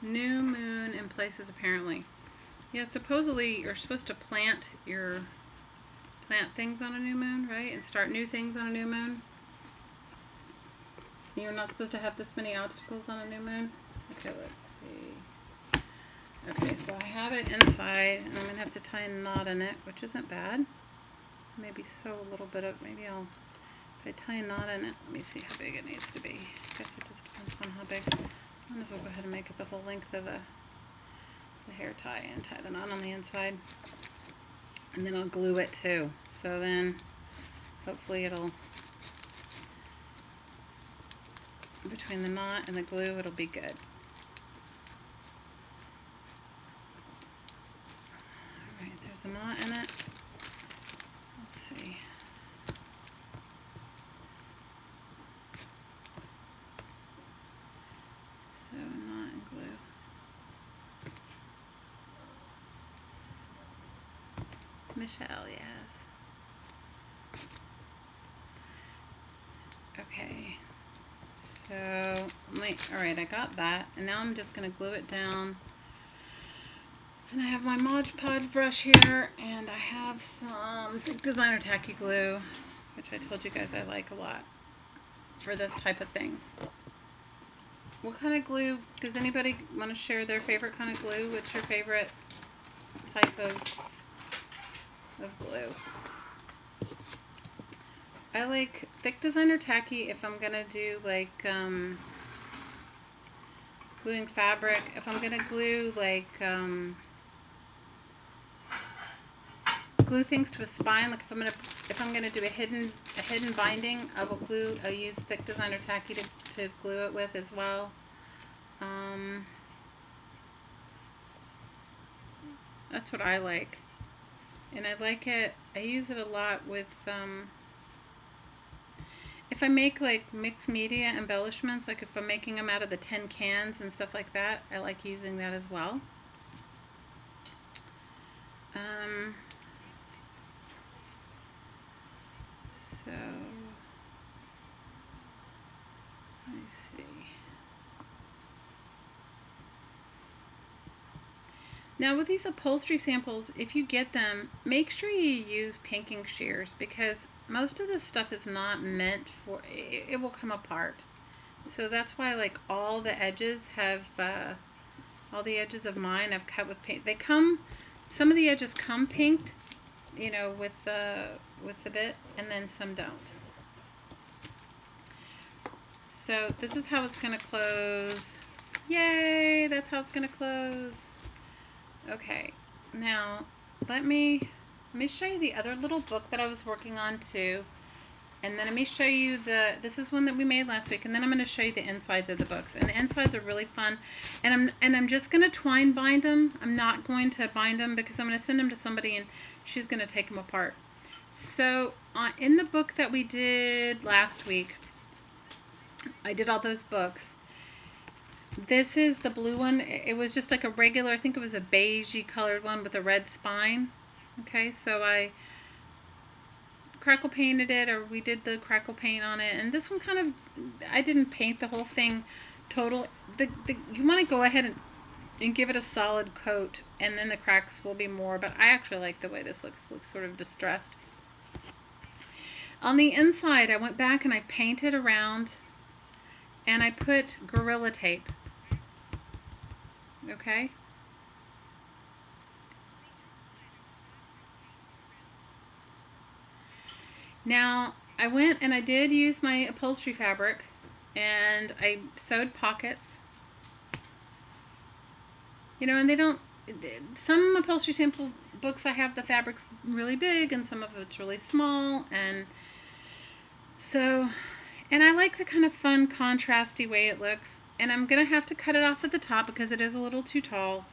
new moon in places apparently. Yeah, supposedly you're supposed to plant things on a new moon, right? And start new things on a new moon. You're not supposed to have this many obstacles on a new moon. Okay, let's see. Okay, so I have it inside, and I'm going to have to tie a knot in it, which isn't bad. Maybe sew a little bit of, maybe I'll, if I tie a knot in it, let me see how big it needs to be. I guess it just depends on how big. I might as well go ahead and make it the whole length of the hair tie and tie the knot on the inside. And then I'll glue it too. So then hopefully it'll, between the knot and the glue, it'll be good. Alright, there's a knot in it. Let's see. So knot and glue. Michelle, yes. Okay. So, alright, I got that. And now I'm just going to glue it down. And I have my Mod Podge brush here. And I have some Thick Designer Tacky Glue, which I told you guys I like a lot for this type of thing. What kind of glue? Does anybody want to share their favorite kind of glue? What's your favorite type of glue? I like Thick Designer Tacky if I'm gonna do like gluing fabric. If I'm gonna glue like glue things to a spine, like if I'm gonna do a hidden binding, I'll use Thick Designer Tacky to glue it with as well. That's what I like. And I like it, I use it a lot with, if I make like mixed media embellishments, like if I'm making them out of the tin cans and stuff like that, I like using that as well. So, let me see. Now with these upholstery samples, if you get them, make sure you use pinking shears because most of this stuff is not meant for, it will come apart. So that's why like all the edges have, all the edges of mine I've cut with paint. They come, some of the edges come pinked, you know, with the bit, and then some don't. So this is how it's going to close. Yay, that's how it's going to close. Okay, now let me show you the other little book that I was working on too, and then let me show you this is one that we made last week, and then I'm going to show you the insides of the books, and the insides are really fun, and I'm just going to twine bind them. I'm not going to bind them because I'm going to send them to somebody and she's going to take them apart. So in the book that we did last week, I did all those books. This is the blue one. It was just like a regular, I think it was a beigey colored one with a red spine. Okay, so I crackle painted it, or we did the crackle paint on it. And this one kind of, I didn't paint the whole thing total. You want to go ahead and give it a solid coat, and then the cracks will be more. But I actually like the way this looks sort of distressed. On the inside, I went back and I painted around, and I put Gorilla Tape. Okay? Now, I went and I did use my upholstery fabric, and I sewed pockets. You know, and they don't, some upholstery sample books I have the fabrics really big and some of it's really small, and so, and I like the kind of fun contrasty way it looks, and I'm gonna have to cut it off at the top because it is a little too tall.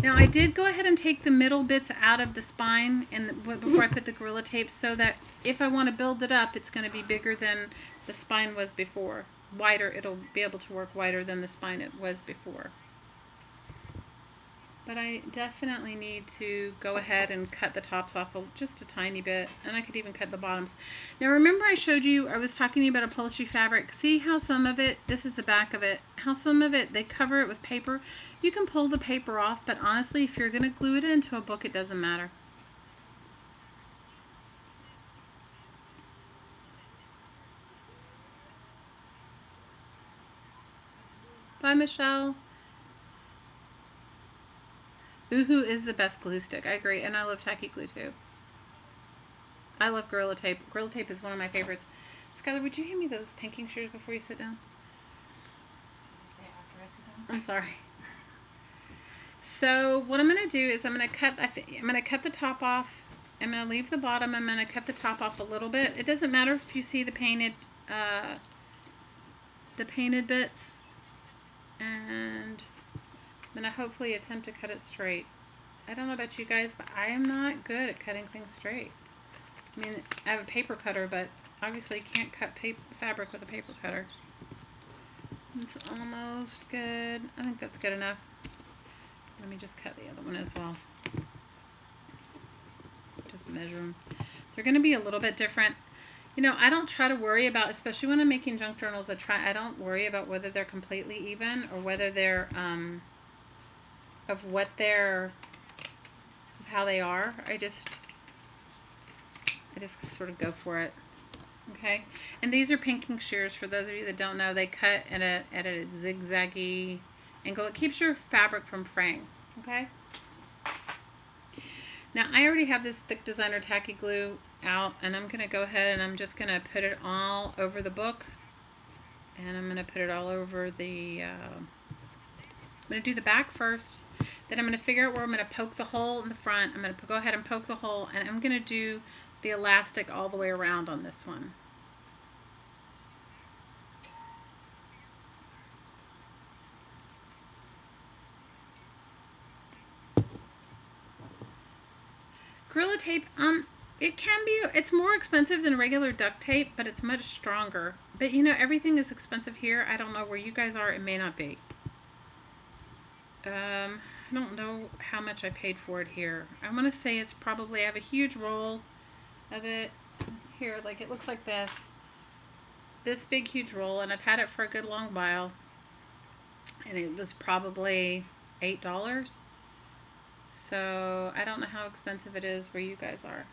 Now I did go ahead and take the middle bits out of the spine and before I put the Gorilla Tape, so that if I want to build it up, it's going to be bigger than the spine was before. Wider, it'll be able to work wider than the spine it was before. But I definitely need to go ahead and cut the tops off just a tiny bit, and I could even cut the bottoms. Now remember I showed you, I was talking about upholstery fabric. See how some of it, this is the back of it, how some of it, they cover it with paper. You can pull the paper off, but honestly, if you're going to glue it into a book, it doesn't matter. Bye, Michelle. Boohoo is the best glue stick. I agree, and I love tacky glue too. I love Gorilla Tape. Gorilla Tape is one of my favorites. Skylar, would you hand me those pinking shears before you sit down? Did you say after I sit down? I'm sorry. So what I'm going to do is I'm going to cut the top off. I'm going to leave the bottom. I'm going to cut the top off a little bit. It doesn't matter if you see the painted bits. And I'm going to hopefully attempt to cut it straight. I don't know about you guys, but I am not good at cutting things straight. I mean, I have a paper cutter, but obviously you can't cut fabric with a paper cutter. It's almost good. I think that's good enough. Let me just cut the other one as well. Just measure them. They're going to be a little bit different. You know, I don't try to worry about, especially when I'm making junk journals, I don't worry about whether they're completely even or whether they're, of how they are. I just sort of go for it. Okay, and these are pinking shears. For those of you that don't know, they cut at a zigzaggy angle. It keeps your fabric from fraying. Okay. Now I already have this thick designer tacky glue out, and I'm gonna go ahead and I'm just gonna put it all over the book, and I'm gonna put it all over the. I'm gonna do the back first. Then I'm gonna figure out where I'm gonna poke the hole in the front. I'm gonna go ahead and poke the hole, and I'm gonna do the elastic all the way around on this one. Gorilla Tape, it can be, it's more expensive than regular duct tape, but it's much stronger. But you know, everything is expensive here. I don't know where you guys are, it may not be. I don't know how much I paid for it here. I want to say it's probably, I have a huge roll of it here, like it looks like this big huge roll, and I've had it for a good long while, and it was probably $8. So I don't know how expensive it is where you guys are.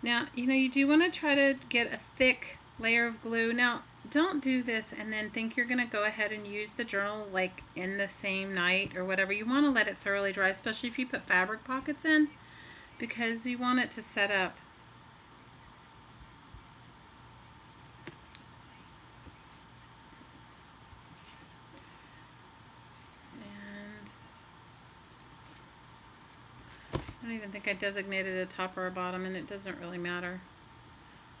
Now, you know, you do want to try to get a thick layer of glue. Now, don't do this and then think you're going to go ahead and use the journal like in the same night or whatever. You want to let it thoroughly dry, especially if you put fabric pockets in, because you want it to set up. And I don't even think I designated a top or a bottom, and it doesn't really matter.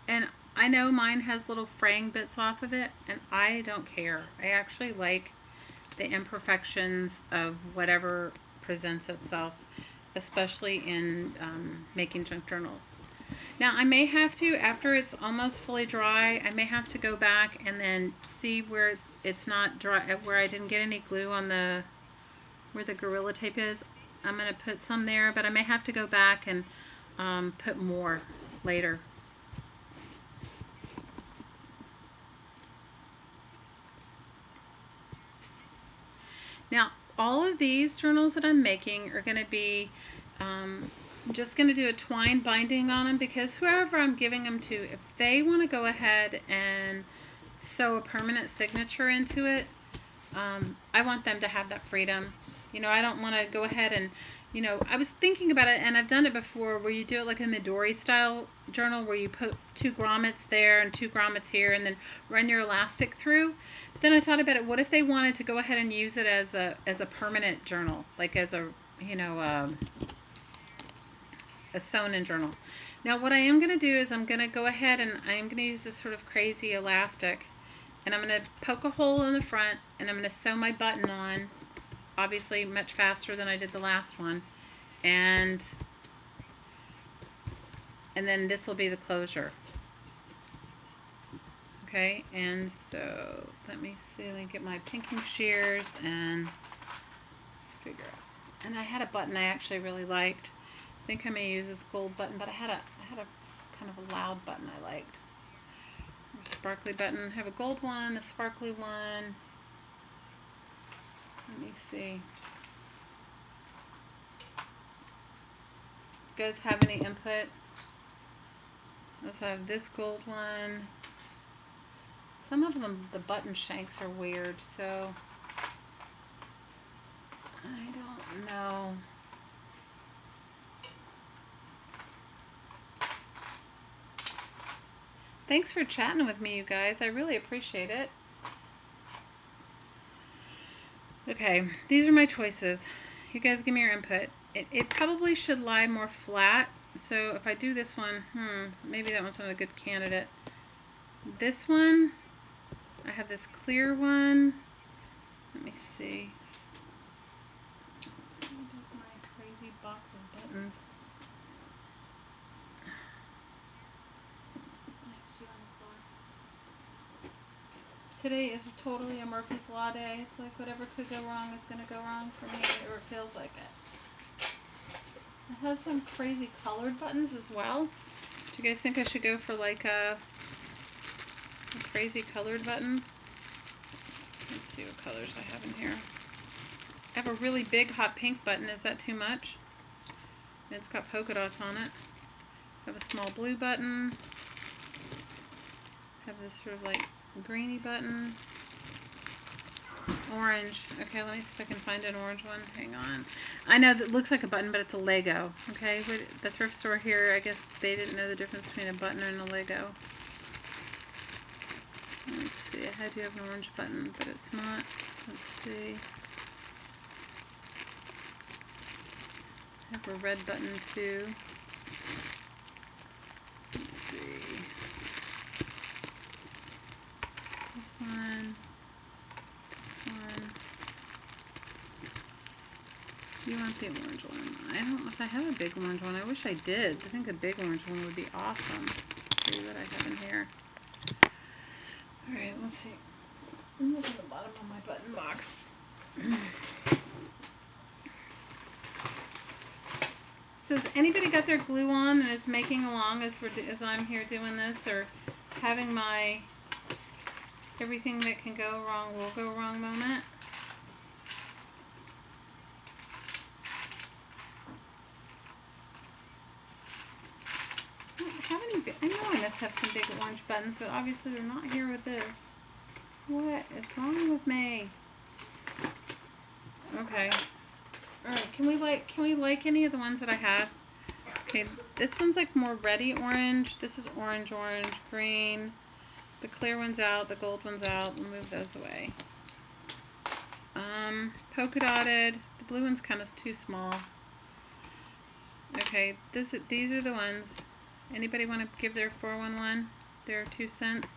And I know mine has little fraying bits off of it, and I don't care. I actually like the imperfections of whatever presents itself, especially in making junk journals. Now I may have to, after it's almost fully dry, I may have to go back and then see where it's not dry, where I didn't get any glue on where the Gorilla Tape is. I'm going to put some there, but I may have to go back and put more later. Now, all of these journals that I'm making are going to be, I'm just going to do a twine binding on them, because whoever I'm giving them to, if they want to go ahead and sew a permanent signature into it, I want them to have that freedom. You know, I don't want to go ahead and you know, I was thinking about it, and I've done it before, where you do it like a Midori style journal, where you put 2 grommets there and 2 grommets here, and then run your elastic through. But then I thought about it. What if they wanted to go ahead and use it as a permanent journal, like as a, you know, a sewn-in journal? Now, what I am going to do is I'm going to go ahead and I'm going to use this sort of crazy elastic, and I'm going to poke a hole in the front, and I'm going to sew my button on. Obviously much faster than I did the last one, and then this will be the closure. Okay, and so let me see, let me get my pinking shears and figure out. And I had a button I actually really liked. I think I may use this gold button, but I had a kind of a loud button I liked. A sparkly button. I have a gold one, a sparkly one. Let me see. You guys have any input? Let's have this gold one. Some of them, the button shanks are weird, so I don't know. Thanks for chatting with me, you guys. I really appreciate it. Okay, these are my choices. You guys give me your input. It probably should lie more flat. So if I do this one, maybe that one's not a good candidate. This one, I have this clear one. Let me see. My crazy box of buttons. Today is totally a Murphy's Law day. It's like whatever could go wrong is going to go wrong for me, or it feels like it. I have some crazy colored buttons as well. Do you guys think I should go for like a crazy colored button? Let's see what colors I have in here. I have a really big hot pink button. Is that too much? And it's got polka dots on it. I have a small blue button. I have this sort of like greeny button. Orange. Okay, let me see if I can find an orange one. Hang on. I know that looks like a button, but it's a Lego. Okay, but the thrift store here, I guess they didn't know the difference between a button and a Lego. Let's see. I do have an orange button, but it's not. Let's see. I have a red button too. Let's see. This one. This one. You want the orange one? I don't know if I have a big orange one. I wish I did. I think a big orange one would be awesome. Let's see what I have in here. Alright, let's see. Look at the bottom of my button box. So has anybody got their glue on and is making along as I'm here doing this, or having my everything that can go wrong will go wrong moment? I don't have any. I know I must have some big orange buttons, but obviously they're not here with this. What is wrong with me? Okay. Alright, can we like any of the ones that I have? Okay, this one's like more reddy orange. This is orange, green. The clear one's out, the gold one's out. We'll move those away. Polka dotted. The blue one's kind of too small. Okay, these are the ones. Anybody want to give their 411? Their 2 cents?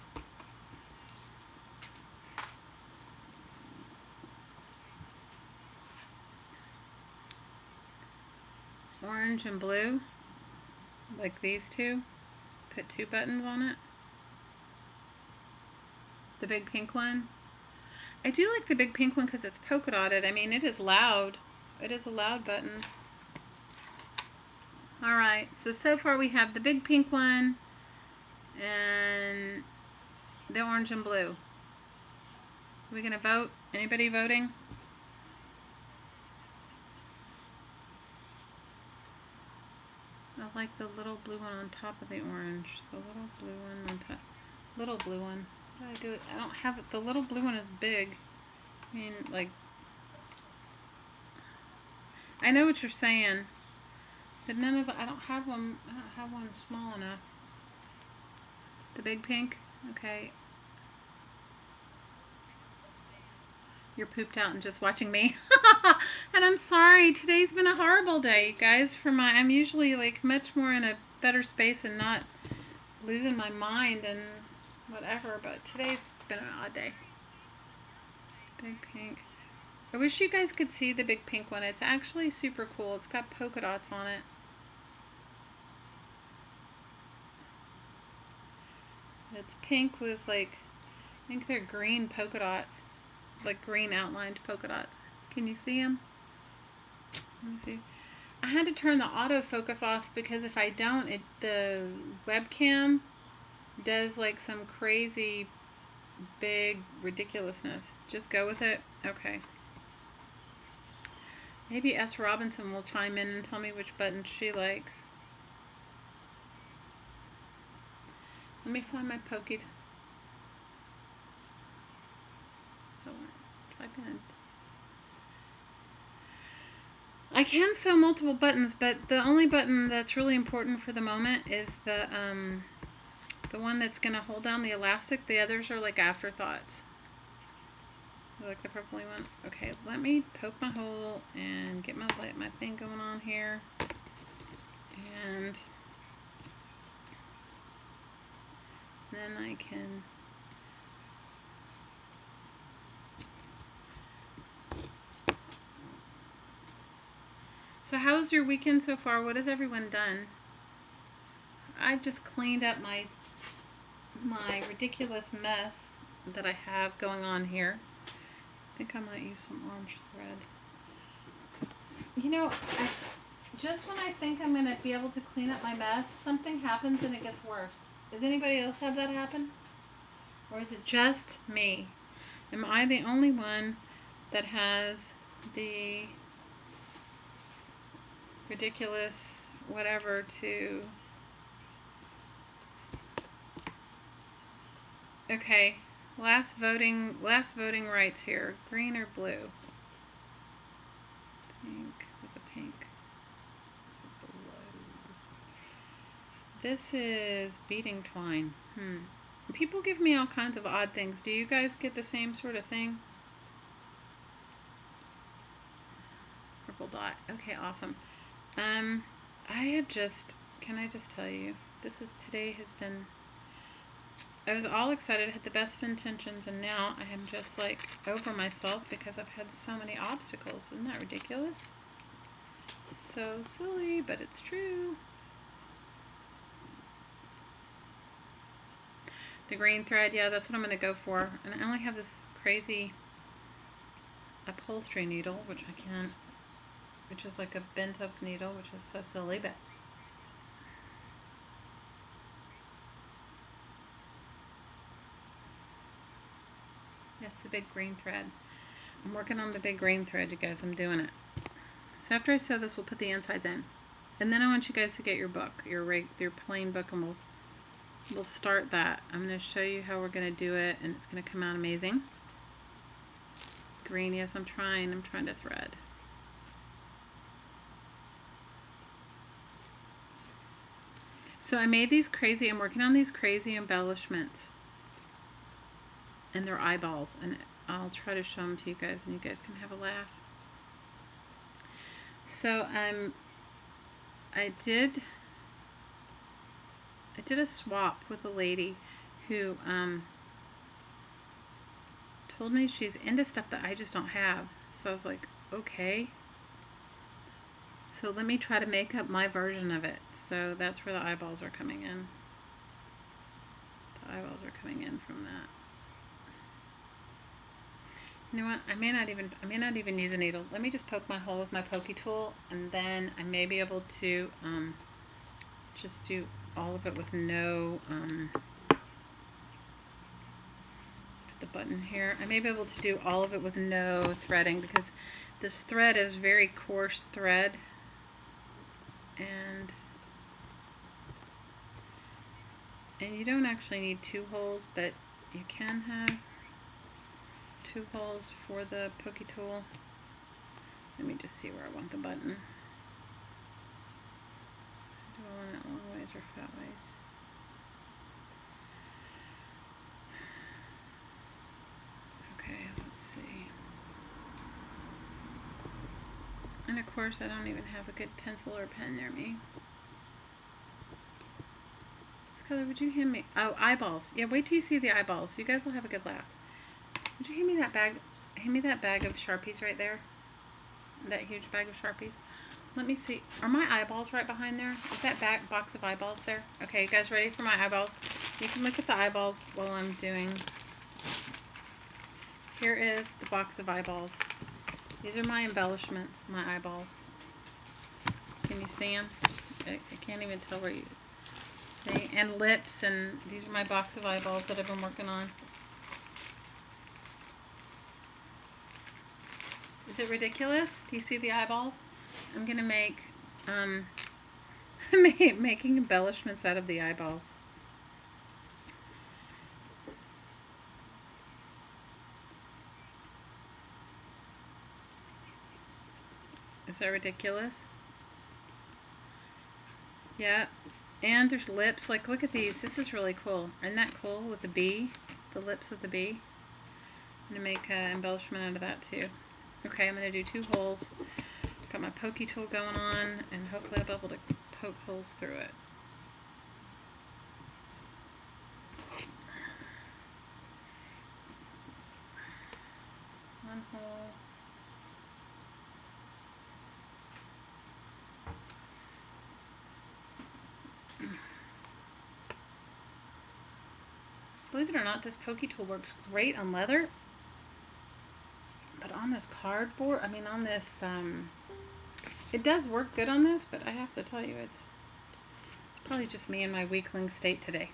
Orange and blue, like these two. Put 2 buttons on it. The big pink one. I do like the big pink one because it's polka dotted. I mean, it is loud. It is a loud button. Alright, so far we have the big pink one and the orange and blue. Are we going to vote? Anybody voting? I like the little blue one on top of the orange. The little blue one on top. Little blue one. What do I do? I don't have it. The little blue one is big. I mean, like, I know what you're saying, but none of I don't have them. I don't have one small enough. The big pink. Okay. You're pooped out and just watching me. And I'm sorry. Today's been a horrible day, you guys. I'm usually like much more in a better space and not losing my mind and whatever. But today's been an odd day. Big pink. I wish you guys could see the big pink one. It's actually super cool. It's got polka dots on it. It's pink with like, I think they're green polka dots. Like green outlined polka dots. Can you see them? Let me see. I had to turn the autofocus off because if I don't, the webcam does like some crazy big ridiculousness. Just go with it. Okay. Maybe S. Robinson will chime in and tell me which button she likes. Let me find my pokey. So type in. I can sew multiple buttons, but the only button that's really important for the moment is the one that's gonna hold down the elastic. The others are like afterthoughts. You like the purpley one? Okay, let me poke my hole and get my thing going on here. And then I can So how's your weekend so far? What has everyone done? I've just cleaned up my ridiculous mess that I have going on here. I think I might use some orange thread. You know, just when I think I'm going to be able to clean up my mess, something happens and it gets worse. Does anybody else have that happen? Or is it just me? Am I the only one that has the ridiculous whatever to... Okay, last voting rights here. Green or blue? Pink with a pink. Blue. This is beading twine. People give me all kinds of odd things. Do you guys get the same sort of thing? Purple dot. Okay, awesome. Can I just tell you, today has been, I was all excited, had the best of intentions, and now I am just like over myself because I've had so many obstacles. Isn't that ridiculous? So silly, but it's true. The green thread, yeah, that's what I'm going to go for. And I only have this crazy upholstery needle, which is like a bent up needle, which is so silly, but yes, the big green thread. I'm working on the big green thread, you guys. I'm doing it. So after I sew this, we'll put the insides in. And then I want you guys to get your book, your plain book, and we'll start that. I'm going to show you how we're going to do it, and it's going to come out amazing. Green, yes, I'm trying to thread. So I made these crazy, I'm working on these crazy embellishments. And they're eyeballs, and I'll try to show them to you guys, and you guys can have a laugh. So I did a swap with a lady who told me she's into stuff that I just don't have. So I was like, okay. So let me try to make up my version of it. So that's where the eyeballs are coming in. The eyeballs are coming in from that. You know what? I may not even use a needle. Let me just poke my hole with my pokey tool, and then I may be able to just do all of it with no put the button here. I may be able to do all of it with no threading because this thread is very coarse thread, and you don't actually need 2 holes, but you can have 2 holes for the pokey tool. Let me just see where I want the button. Do I want it long ways or fat ways? Okay, let's see. And of course, I don't even have a good pencil or pen near me. This color, would you hand me? Oh, eyeballs. Yeah, wait till you see the eyeballs. You guys will have a good laugh. Would you hand me that bag? Hand me that bag of Sharpies right there. That huge bag of Sharpies. Let me see. Are my eyeballs right behind there? Is that box of eyeballs there? Okay, you guys ready for my eyeballs? You can look at the eyeballs while I'm doing. Here is the box of eyeballs. These are my embellishments, my eyeballs. Can you see them? I can't even tell where you see. And lips, and these are my box of eyeballs that I've been working on. Is it ridiculous? Do you see the eyeballs? I'm gonna make making embellishments out of the eyeballs. Is that ridiculous? Yeah. And there's lips. Like, look at these. This is really cool. Isn't that cool with the bee? The lips with the bee. I'm gonna make an embellishment out of that too. Okay, I'm gonna do 2 holes. Got my pokey tool going on, and hopefully I'll be able to poke holes through it. One hole. Believe it or not, this pokey tool works great on leather. But on this cardboard, I mean on this, it does work good on this, but I have to tell you, it's probably just me and my weakling state today.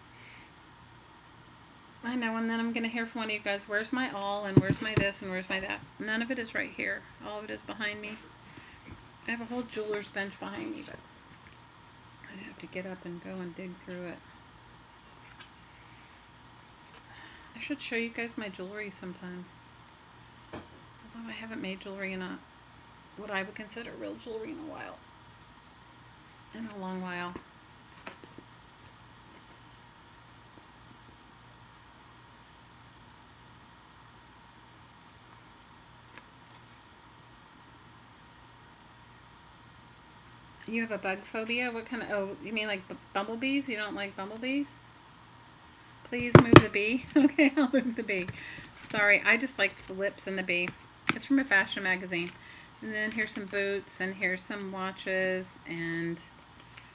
I know, and then I'm going to hear from one of you guys, where's my all, and where's my this, and where's my that? None of it is right here. All of it is behind me. I have a whole jeweler's bench behind me, but I'd have to get up and go and dig through it. I should show you guys my jewelry sometime. Although I haven't made jewelry in what I would consider real jewelry in a while. In a long while. You have a bug phobia? What kind of, oh, you mean like bumblebees? You don't like bumblebees? Please move the bee. Okay, I'll move the bee. Sorry, I just like the lips and the bee. It's from a fashion magazine. And then here's some boots, and here's some watches, and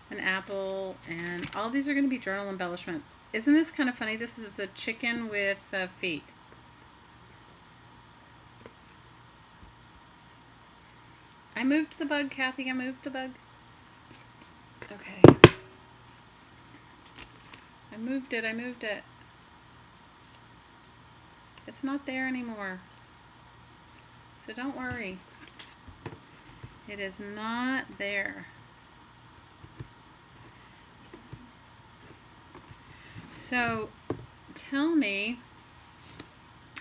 an apple, and all these are going to be journal embellishments. Isn't this kind of funny? This is a chicken with feet. I moved the bug, Kathy. I moved the bug. Okay. I moved it. It's not there anymore. So don't worry. It is not there. So tell me,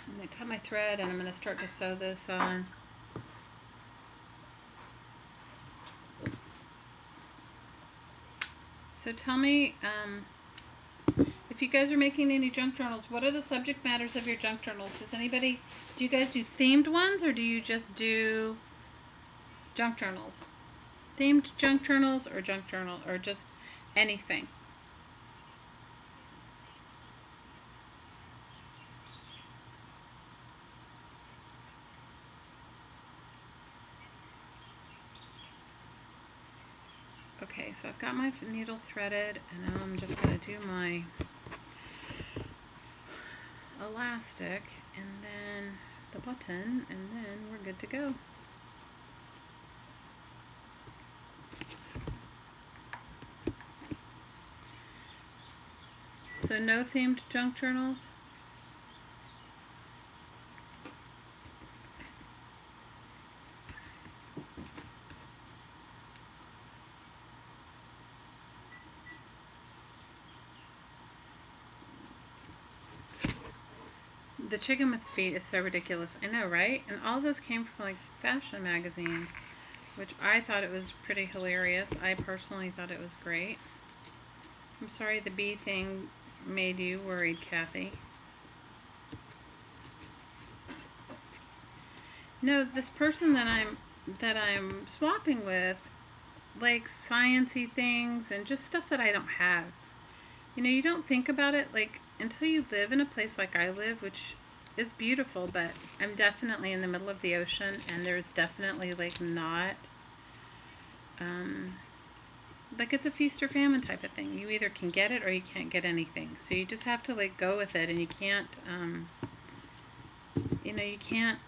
I'm going to cut my thread and I'm going to start to sew this on. So tell me, if you guys are making any junk journals, what are the subject matters of your junk journals? Do you guys do themed ones, or do you just do junk journals? Themed junk journals, or junk journal, or just anything? Okay, so I've got my needle threaded, and now I'm just going to do my elastic, and then the button, and then we're good to go. So no themed junk journals? The chicken with feet is so ridiculous. I know, right? And all those came from like fashion magazines, which I thought it was pretty hilarious. I personally thought it was great. I'm sorry the bee thing made you worried, Kathy. No, this person that I'm swapping with likes sciencey things and just stuff that I don't have. You know, you don't think about it like until you live in a place like I live, which is beautiful, but I'm definitely in the middle of the ocean, and there's definitely like not like it's a feast or famine type of thing. You either can get it or you can't get anything. So you just have to like go with it, and you can't you can't,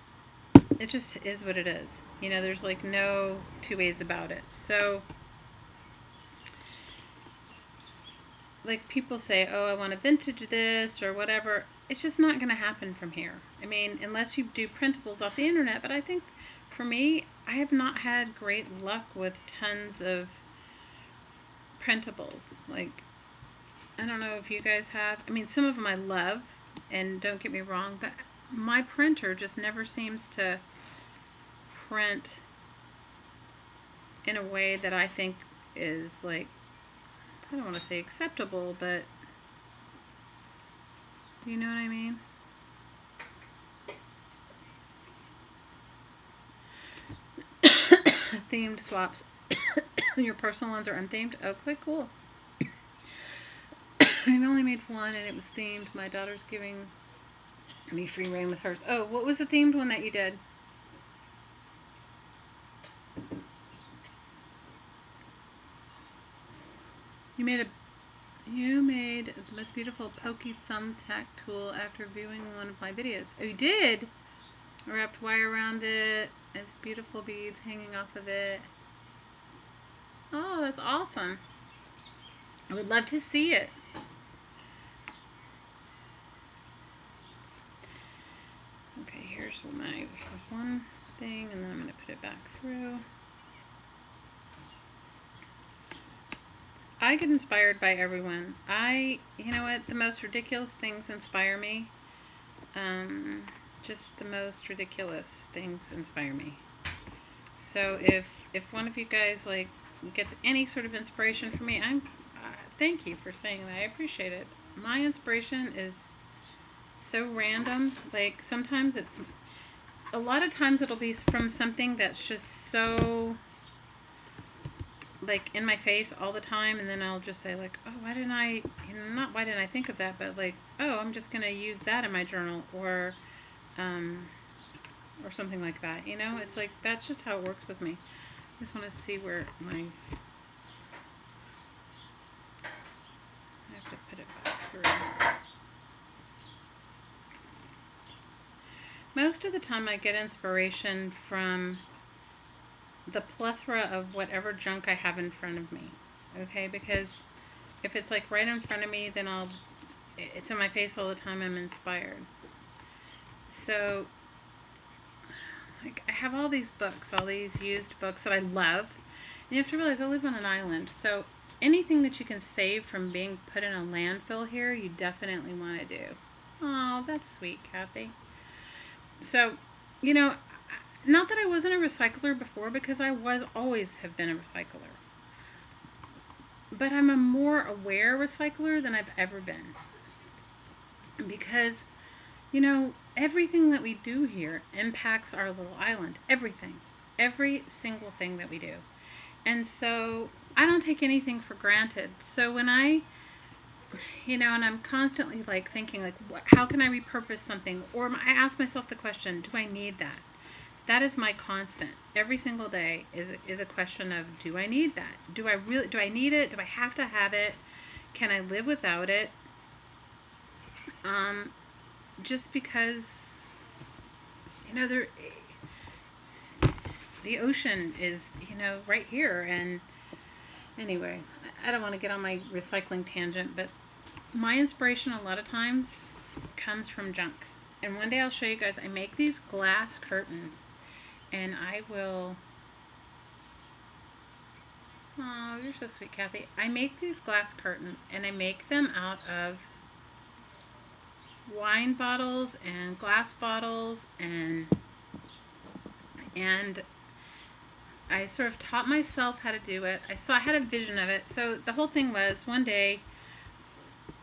it just is what it is. You know, there's like no two ways about it. So like people say, oh, I want to vintage this or whatever. It's just not going to happen from here. I mean, unless you do printables off the internet. But I think for me, I have not had great luck with tons of printables. Like, I don't know if you guys have. I mean, some of them I love, and don't get me wrong, but my printer just never seems to print in a way that I think is like, I don't want to say acceptable, but you know what I mean? Themed swaps. Your personal ones are unthemed? Oh, quite cool. I've only made one and it was themed. My daughter's giving me free reign with hers. Oh, what was the themed one that you did? You made the most beautiful pokey thumbtack tool after viewing one of my videos. Oh, you did? I wrapped wire around it. It's beautiful beads hanging off of it. Oh, that's awesome. I would love to see it. Okay, here's one thing, and then I'm going to put it back through. I get inspired by everyone. You know what, the most ridiculous things inspire me. Just the most ridiculous things inspire me. So if one of you guys like gets any sort of inspiration from me, thank you for saying that. I appreciate it. My inspiration is so random. Like sometimes a lot of times it'll be from something that's just so like in my face all the time, and then I'll just say like, oh, why didn't I think of that, but like, oh, I'm just gonna use that in my journal, or something like that. You know, it's like that's just how it works with me. I just want to see where I have to put it back through. Most of the time I get inspiration from the plethora of whatever junk I have in front of me. Okay, because if it's like right in front of me, then it's in my face all the time, I'm inspired. So like I have all these books, all these used books that I love. And you have to realize I live on an island. So anything that you can save from being put in a landfill here, you definitely want to do. Oh, that's sweet, Kathy. So, you know, not that I wasn't a recycler before, because I always have been a recycler. But I'm a more aware recycler than I've ever been. Because, you know, everything that we do here impacts our little island. Everything. Every single thing that we do. And so I don't take anything for granted. So when and I'm constantly like thinking like, how can I repurpose something? Or I ask myself the question, do I need that? That is my constant. Every single day is a question of, do I need that? Do I need it? Do I have to have it? Can I live without it? Just because, the ocean is, right here. And anyway, I don't want to get on my recycling tangent, but my inspiration a lot of times comes from junk. And one day I'll show you guys, I make these glass curtains, and I will, oh, you're so sweet, Kathy. I make these glass curtains, and I make them out of wine bottles and glass bottles, and I sort of taught myself how to do it. I had a vision of it. So the whole thing was, one day,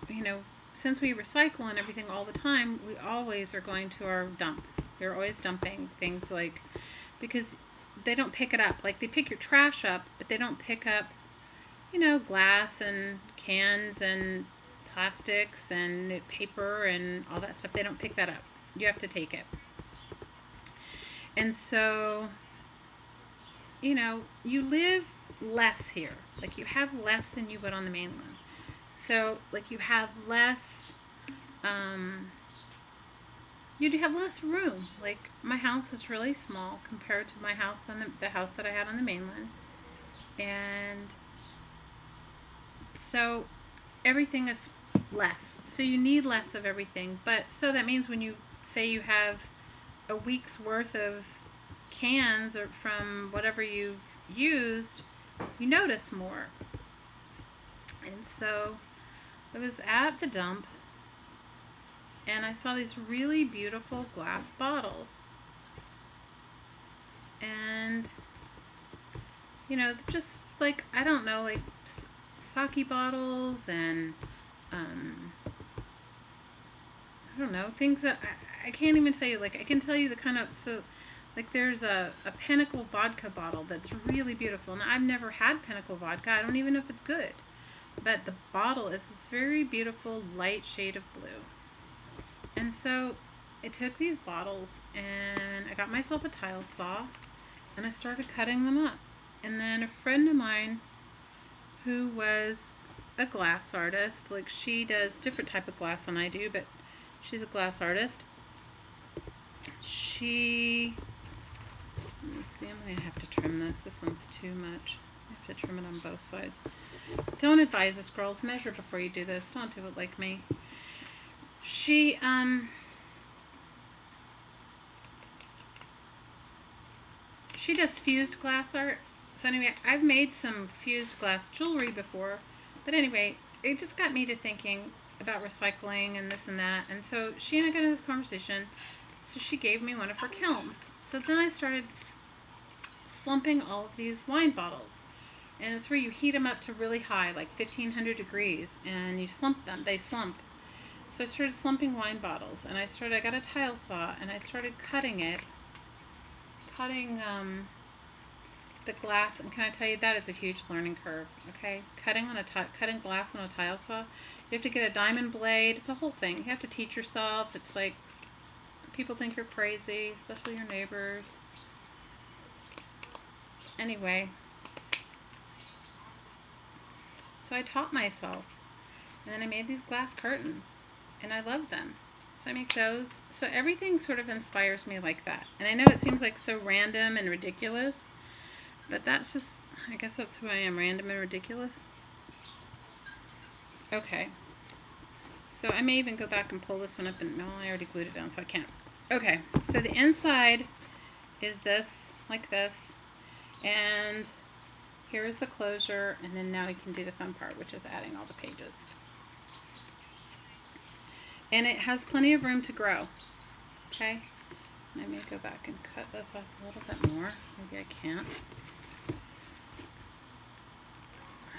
you know, since we recycle and everything all the time, we always are going to our dump. We're always dumping things, like, because they don't pick it up. Like, they pick your trash up, but they don't pick up, you know, glass and cans and plastics and paper and all that stuff. They don't pick that up. You have to take it. And so, you know, you live less here. Like, you have less than you would on the mainland. So, like, you have less, you'd have less room. Like, my house is really small compared to my house the house that I had on the mainland. And so everything is less. So you need less of everything. But so that means when you say you have a week's worth of cans or from whatever you've used, you notice more. And so I was at the dump and I saw these really beautiful glass bottles. And, you know, just like, I don't know, like sake bottles and, I don't know, things that I can't even tell you. Like, I can tell you the kind of, so, like, there's a Pinnacle vodka bottle that's really beautiful. And I've never had Pinnacle vodka. I don't even know if it's good. But the bottle is this very beautiful light shade of blue. And so I took these bottles and I got myself a tile saw and I started cutting them up. And then a friend of mine who was a glass artist, like, she does different type of glass than I do, but she's a glass artist. Let's see, I'm going to have to trim this. This one's too much. I have to trim it on both sides. Don't advise this, girls. Measure before you do this. Don't do it like me. She does fused glass art. So anyway, I've made some fused glass jewelry before. But anyway, it just got me to thinking about recycling and this and that. And so she and I got into this conversation. So she gave me one of her kilns. So then I started slumping all of these wine bottles. And it's where you heat them up to really high, like 1500 degrees, and you slump them. They slump. So I started slumping wine bottles, and I got a tile saw, and I started cutting the glass. And can I tell you, that is a huge learning curve, okay? Cutting glass on a tile saw, you have to get a diamond blade. It's a whole thing. You have to teach yourself. It's like, people think you're crazy, especially your neighbors. Anyway, so I taught myself, and then I made these glass curtains, and I love them. So I make those. So everything sort of inspires me like that. And I know it seems like so random and ridiculous, but that's just, I guess that's who I am, random and ridiculous. Okay. So I may even go back and pull this one up, and no, I already glued it down, so I can't. Okay, so the inside is this, like this, and here is the closure, and then now we can do the fun part, which is adding all the pages. And it has plenty of room to grow, okay? I may go back and cut this off a little bit more. Maybe I can't.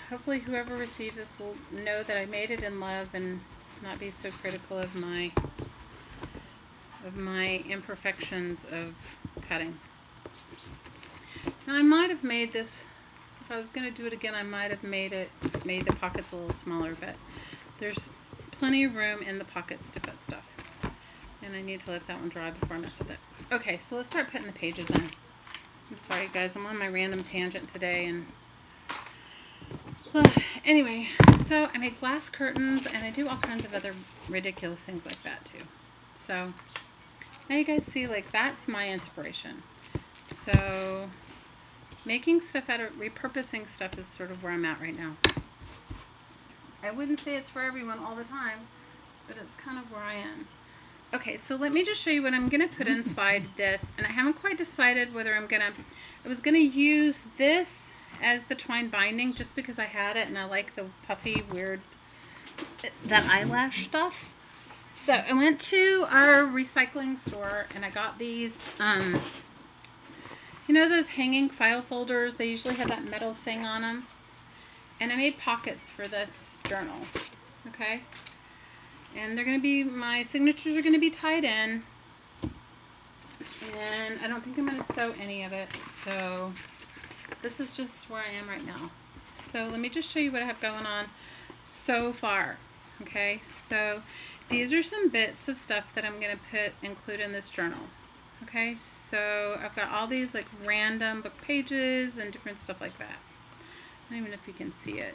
Hopefully whoever receives this will know that I made it in love and not be so critical of my imperfections of cutting. Now I might have made this, if I was going to do it again, I might have made the pockets a little smaller, but there's plenty of room in the pockets to put stuff. And I need to let that one dry before I mess with it. Okay, so let's start putting the pages in. I'm sorry guys, I'm on my random tangent today, and anyway, so I make glass curtains, and I do all kinds of other ridiculous things like that too. So now you guys see, like, that's my inspiration. So making stuff out of, repurposing stuff is sort of where I'm at right now. I wouldn't say it's for everyone all the time, but it's kind of where I am. Okay, so let me just show you what I'm going to put inside this. And I haven't quite decided whether I was going to use this as the twine binding just because I had it and I like the puffy, weird, that eyelash stuff. So I went to our recycling store and I got these, you know those hanging file folders? They usually have that metal thing on them. And I made pockets for this journal, okay? And they're going to be, my signatures are going to be tied in. And I don't think I'm going to sew any of it. So this is just where I am right now. So let me just show you what I have going on so far, okay? So these are some bits of stuff that I'm going to include in this journal. Okay, so I've got all these like random book pages and different stuff like that. I don't even know if you can see it.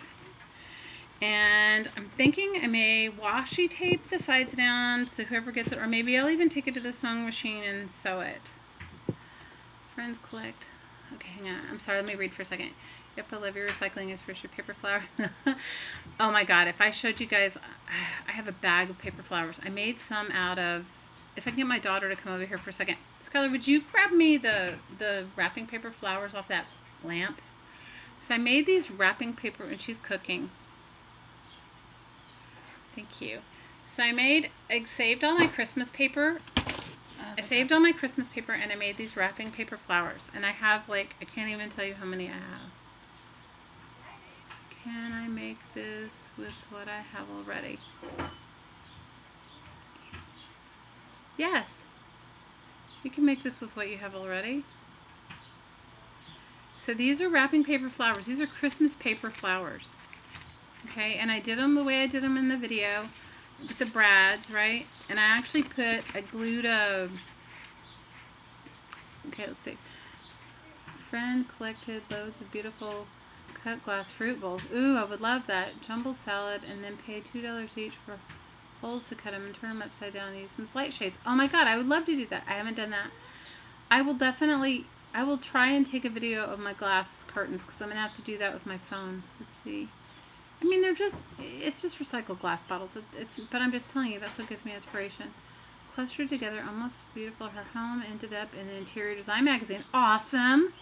And I'm thinking I may washi tape the sides down so whoever gets it, or maybe I'll even take it to the sewing machine and sew it. Friends collect. Okay, hang on. I'm sorry, let me read for a second. Yep, I love your recycling is first your paper flower. Oh my god, if I showed you guys, I have a bag of paper flowers. I made some out of, if I can get my daughter to come over here for a second. Skylar, would you grab me the wrapping paper flowers off that lamp? So I made these wrapping paper, and she's cooking. Thank you. So I saved all my Christmas paper. I saved all my Christmas paper, and I made these wrapping paper flowers. And I have like, I can't even tell you how many I have. Can I make this with what I have already? Yes. You can make this with what you have already. So these are wrapping paper flowers. These are Christmas paper flowers. Okay, and I did them the way I did them in the video with the brads, right? And I glued a, okay, let's see. Friend collected loads of beautiful cut glass fruit bowls. Ooh, I would love that. Jumble salad, and then paid $2 each for bowls to cut them and turn them upside down and use them as light shades. Oh my god, I would love to do that. I haven't done that. I will try and take a video of my glass curtains because I'm going to have to do that with my phone. Let's see. I mean, it's just recycled glass bottles. But I'm just telling you, that's what gives me inspiration. Clustered together, almost beautiful. Her home ended up in the Interior Design magazine. Awesome!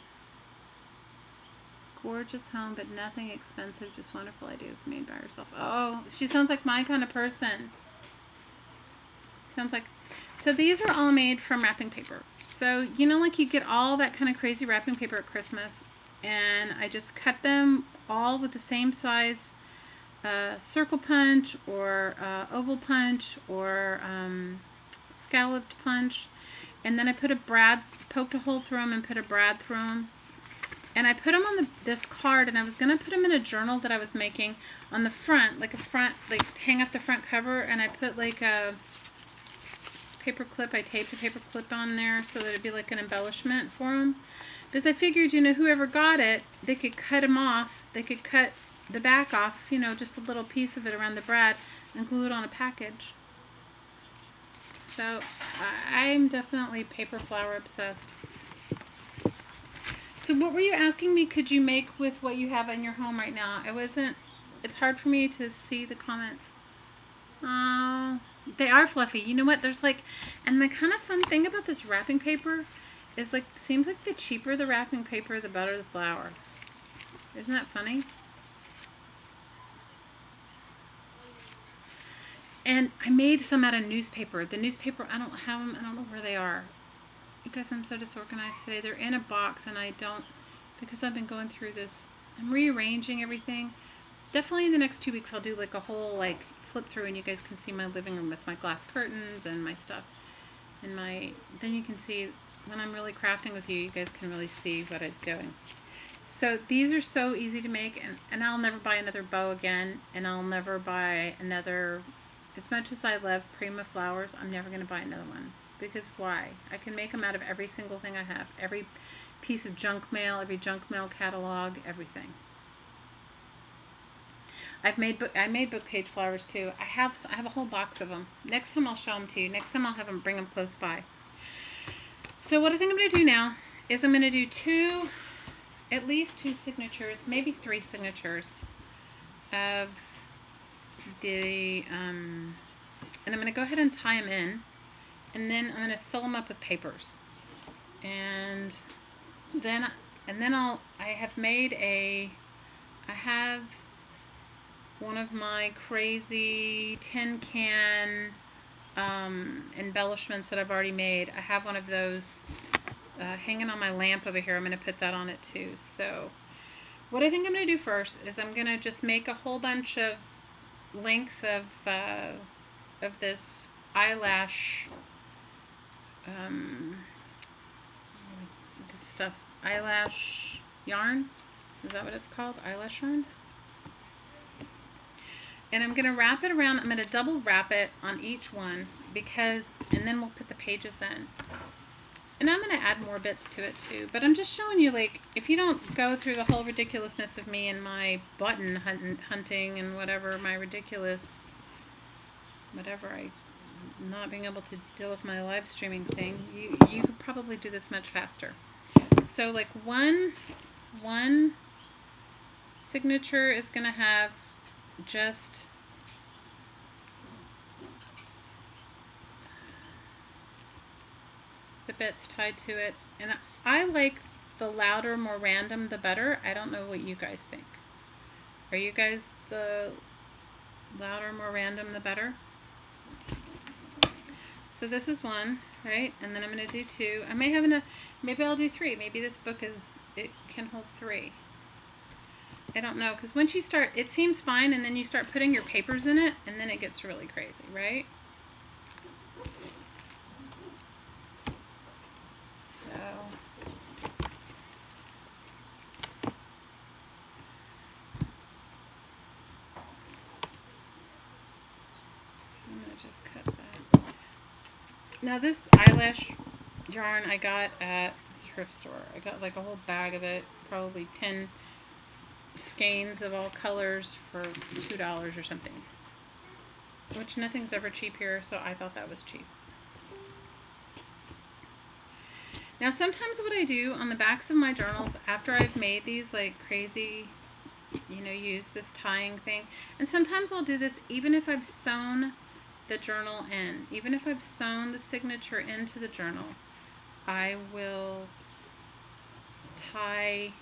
Gorgeous home, but nothing expensive. Just wonderful ideas made by herself. Oh, she sounds like my kind of person. Sounds like... So these are all made from wrapping paper. So, you know, like you get all that kind of crazy wrapping paper at Christmas. And I just cut them all with the same size circle punch or oval punch or scalloped punch. And then I put poked a hole through them and put a brad through them. And I put them on this card, and I was going to put them in a journal that I was making on the front, like hang up the front cover, and I put like a paper clip. I taped a paper clip on there so that it'd be like an embellishment for them. Because I figured, you know, whoever got it, they could cut them off. They could cut the back off, you know, just a little piece of it around the brad and glue it on a package. So I'm definitely paper flower obsessed. So what were you asking me could you make with what you have in your home right now? It's hard for me to see the comments. They are fluffy. You know what? There's like, and the kind of fun thing about this wrapping paper is like, it seems like the cheaper the wrapping paper, the better the flower. Isn't that funny? And I made some out of newspaper. The newspaper, I don't have them. I don't know where they are. Because I'm so disorganized today. They're in a box, and I don't, because I've been going through this, I'm rearranging everything. Definitely in the next 2 weeks I'll do like a whole like flip through, and you guys can see my living room with my glass curtains and my stuff. And then you can see, when I'm really crafting with you, you guys can really see what I'm doing. So these are so easy to make, and I'll never buy another bow again, and I'll never buy another, as much as I love Prima flowers, I'm never going to buy another one. Because why? I can make them out of every single thing I have. Every piece of junk mail, every junk mail catalog, everything. I made book page flowers too. I have a whole box of them. Next time I'll show them to you. Next time I'll have them bring them close by. So what I think I'm going to do now is I'm going to do at least 2 signatures, maybe 3 signatures of the, and I'm going to go ahead and tie them in. And then I'm going to fill them up with papers. And then I have one of my crazy tin can embellishments that I've already made. I have one of those hanging on my lamp over here. I'm going to put that on it too. So what I think I'm going to do first is I'm going to just make a whole bunch of links of this eyelash this stuff, eyelash yarn. Is that what it's called? Eyelash yarn? And I'm going to wrap it around. I'm going to double wrap it on each one and then we'll put the pages in. And I'm going to add more bits to it too. But I'm just showing you, like, if you don't go through the whole ridiculousness of me and my button hunting and whatever, my ridiculous, not being able to deal with my live streaming thing, you could probably do this much faster. So, like, one signature is going to have just the bits tied to it, and I like the louder, more random, the better. I don't know what you guys think. Are you guys the louder, more random, the better? So this is one, right? And then I'm going to do two. I may have enough. Maybe I'll do three. Maybe this book it can hold three. I don't know, because once you start, it seems fine, and then you start putting your papers in it, and then it gets really crazy, right? Now this eyelash yarn I got at the thrift store. I got like a whole bag of it, probably 10 skeins of all colors for $2 or something. Which nothing's ever cheap here, so I thought that was cheap. Now sometimes what I do on the backs of my journals after I've made these like crazy, use this tying thing, and sometimes I'll do this even if I've sewn the journal in. Even if I've sewn the signature into the journal, I will tie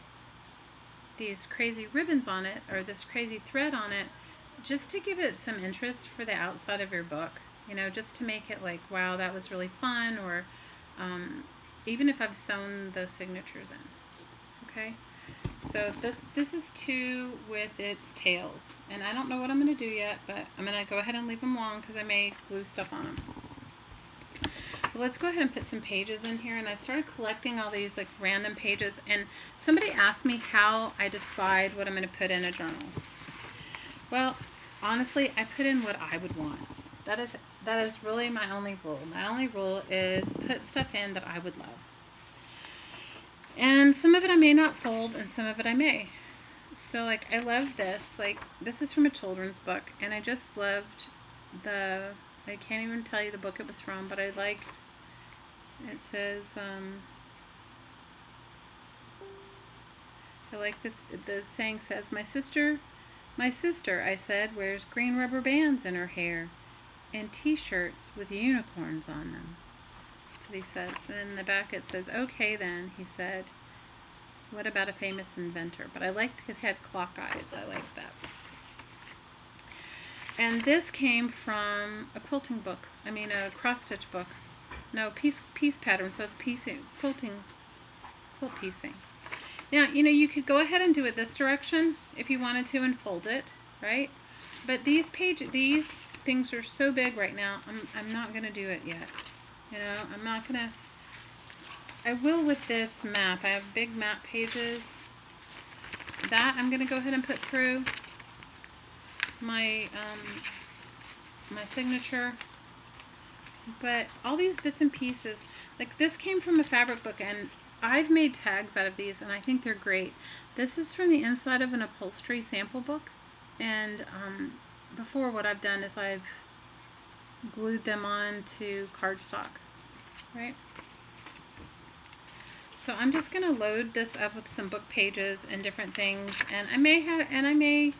these crazy ribbons on it, or this crazy thread on it, just to give it some interest for the outside of your book. Just to make it like, wow, that was really fun, or even if I've sewn the signatures in. Okay? So this is two with its tails, and I don't know what I'm going to do yet, but I'm going to go ahead and leave them long because I may glue stuff on them. But let's go ahead and put some pages in here, and I've started collecting all these like random pages, and somebody asked me how I decide what I'm going to put in a journal. Well, honestly, I put in what I would want. That is really my only rule. My only rule is put stuff in that I would love. And some of it I may not fold, and some of it I may. So, like, I love this. Like, this is from a children's book, and I just loved I can't even tell you the book it was from, but I liked, it says, I like this, the saying says, my sister, I said, wears green rubber bands in her hair, and t-shirts with unicorns on them. He says, and in the back it says, okay then, he said, what about a famous inventor? But I liked his had clock eyes. I liked that. And this came from a quilting book. A cross-stitch book. No, piece pattern, so it's quilt piecing. Now, you could go ahead and do it this direction if you wanted to and fold it, right? But these things are so big right now, I'm not going to do it yet. I'm not going to, I will with this map. I have big map pages. That I'm going to go ahead and put through my, my signature. But all these bits and pieces, like this came from a fabric book, and I've made tags out of these, and I think they're great. This is from the inside of an upholstery sample book. And before, what I've done is I've glued them on to cardstock. Right? So I'm just going to load this up with some book pages and different things, and I may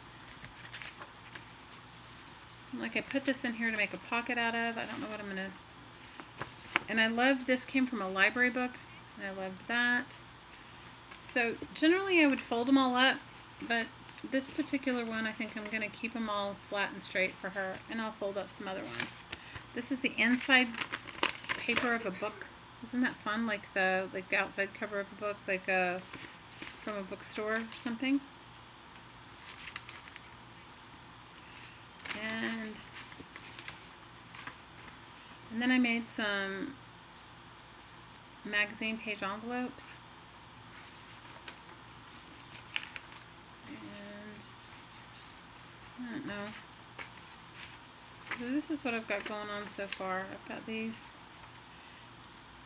like I put this in here to make a pocket out of. I don't know what I'm going to, and I loved this came from a library book, and I loved that. So generally I would fold them all up, but this particular one I think I'm going to keep them all flat and straight for her, and I'll fold up some other ones. This is the inside paper of a book. Isn't that fun? Like the outside cover of a book, like from a bookstore or something. And then I made some magazine page envelopes. And I don't know. So this is what I've got going on so far. I've got these.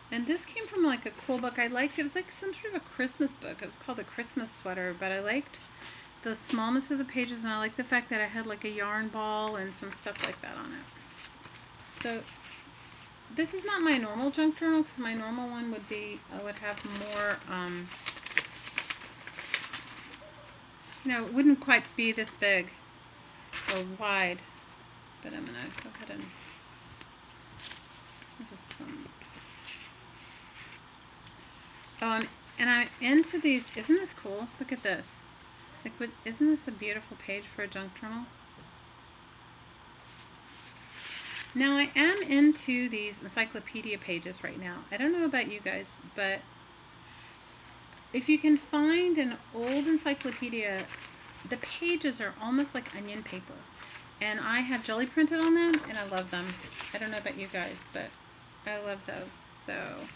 And this came from like a cool book I liked. It was like some sort of a Christmas book. It was called The Christmas Sweater, but I liked the smallness of the pages, and I liked the fact that I had like a yarn ball and some stuff like that on it. So this is not my normal junk journal, because my normal one would be, I would have more, it wouldn't quite be this big or wide. But I'm going to go ahead and just and I'm into these. Isn't this cool? Look at this. Like, isn't this a beautiful page for a junk journal? Now, I am into these encyclopedia pages right now. I don't know about you guys, but if you can find an old encyclopedia, the pages are almost like onion paper. And I have jelly printed on them, and I love them. I don't know about you guys, but I love those. So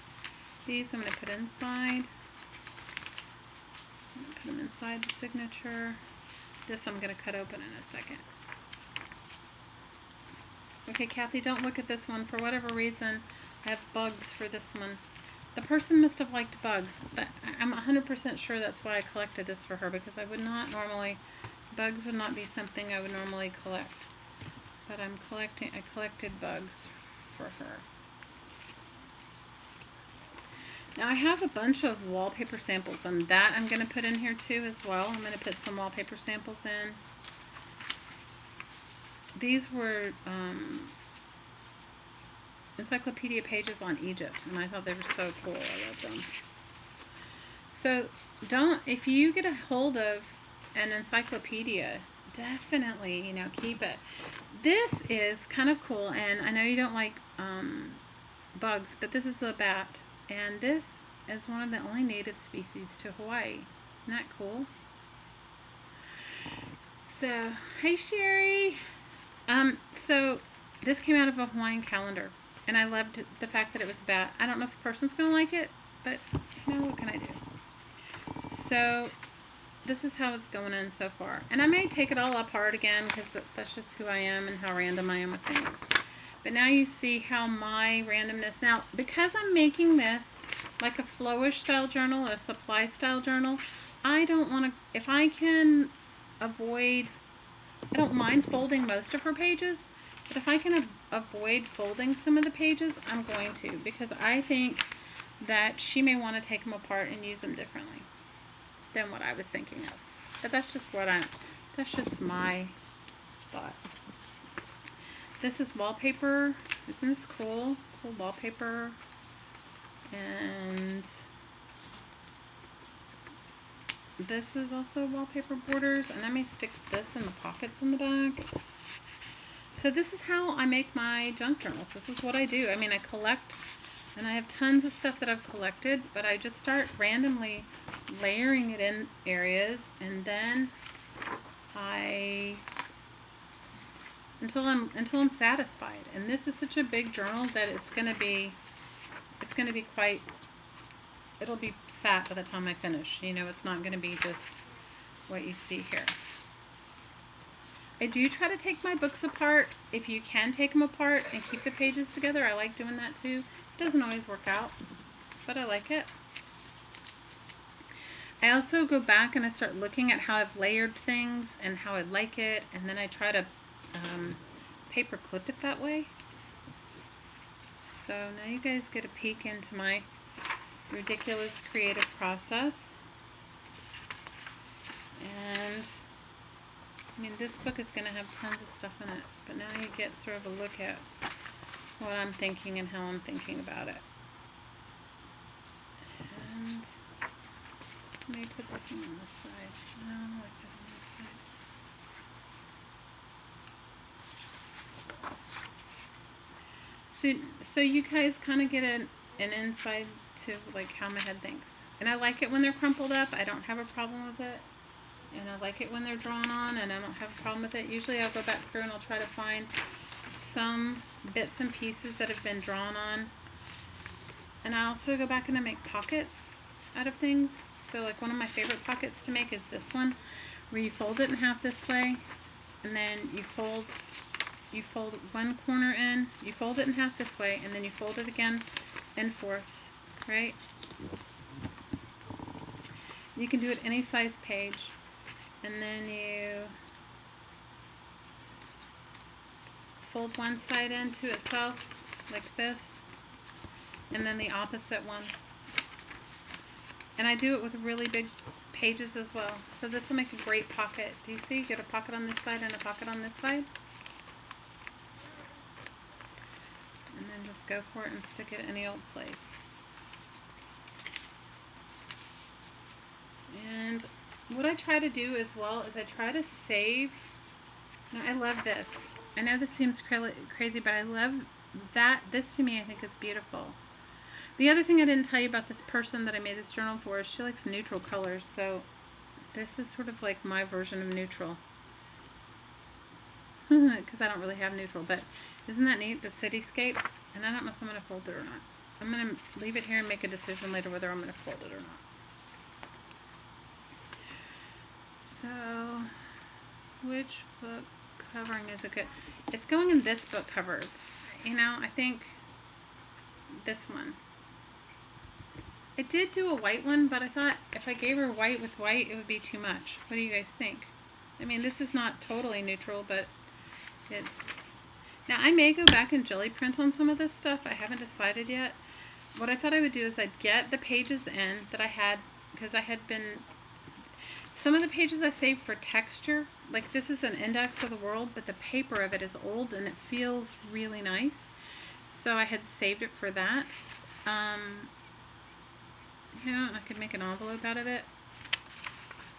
these I'm going to put inside. I'm going to put them inside the signature. This I'm going to cut open in a second. Okay, Kathy, don't look at this one. For whatever reason, I have bugs for this one. The person must have liked bugs. But I'm 100% sure that's why I collected this for her, because I would not normally... Bugs would not be something I would normally collect. But I collected bugs for her. Now I have a bunch of wallpaper samples, and that I'm going to put in here too as well. I'm going to put some wallpaper samples in. These were encyclopedia pages on Egypt, and I thought they were so cool. I love them. So if you get a hold of an encyclopedia, definitely, keep it. This is kind of cool, and I know you don't like bugs, but this is a bat, and this is one of the only native species to Hawaii. Isn't that cool? So, hey Sherry. So this came out of a Hawaiian calendar, and I loved the fact that it was a bat. I don't know if a person's gonna like it, but what can I do? So this is how it's going in so far. And I may take it all apart again, because that's just who I am and how random I am with things. But now you see how my randomness... Now, because I'm making this like a flowish style journal, a supply style journal, I don't want to... If I can avoid... I don't mind folding most of her pages, but if I can avoid folding some of the pages, I'm going to. Because I think that she may want to take them apart and use them differently than what I was thinking of. But that's just my thought. This is wallpaper. Isn't this cool? Cool wallpaper. And this is also wallpaper borders, and I may stick this in the pockets in the back. So this is how I make my junk journals. This is what I do. I mean, I collect, and I have tons of stuff that I've collected, but I just start randomly layering it in areas, and then until I'm satisfied. And this is such a big journal that it'll be fat by the time I finish. It's not going to be just what you see here. I do try to take my books apart. If you can take them apart and keep the pages together, I like doing that too. It doesn't always work out, but I like it. I also go back and I start looking at how I've layered things and how I like it, and then I try to paper clip it that way. So now you guys get a peek into my ridiculous creative process. And I mean, this book is going to have tons of stuff in it, but now you get sort of a look at what I'm thinking and how I'm thinking about it. And let me put this one on this side. No, I like that on this side. So you guys kind of get an insight to like how my head thinks. And I like it when they're crumpled up. I don't have a problem with it. And I like it when they're drawn on, and I don't have a problem with it. Usually I'll go back through and I'll try to find some bits and pieces that have been drawn on. And I also go back and I make pockets out of things. So like one of my favorite pockets to make is this one, where you fold it in half this way, and then you fold one corner in, you fold it in half this way, and then you fold it again in fourths, right? You can do it any size page, and then you fold one side into itself like this, and then the opposite one. And I do it with really big pages as well. So this will make a great pocket. Do you see? You get a pocket on this side and a pocket on this side. And then just go for it and stick it any old place. And what I try to do as well is I try to save. Now I love this. I know this seems crazy, but I love that. This to me I think is beautiful. The other thing I didn't tell you about this person that I made this journal for is she likes neutral colors. So this is sort of like my version of neutral. Because I don't really have neutral, but isn't that neat? The cityscape. And I don't know if I'm going to fold it or not. I'm going to leave it here and make a decision later whether I'm going to fold it or not. So, which book covering is it good? It's going in this book cover. You know, I think this one. I did do a white one, but I thought if I gave her white with white, it would be too much. What do you guys think? I mean, this is not totally neutral, but it's... Now, I may go back and jelly print on some of this stuff. I haven't decided yet. What I thought I would do is I'd get the pages in that I had, because I had been... Some of the pages I saved for texture. Like, this is an index of the world, but the paper of it is old, and it feels really nice. So I had saved it for that. Yeah, I could make an envelope out of it.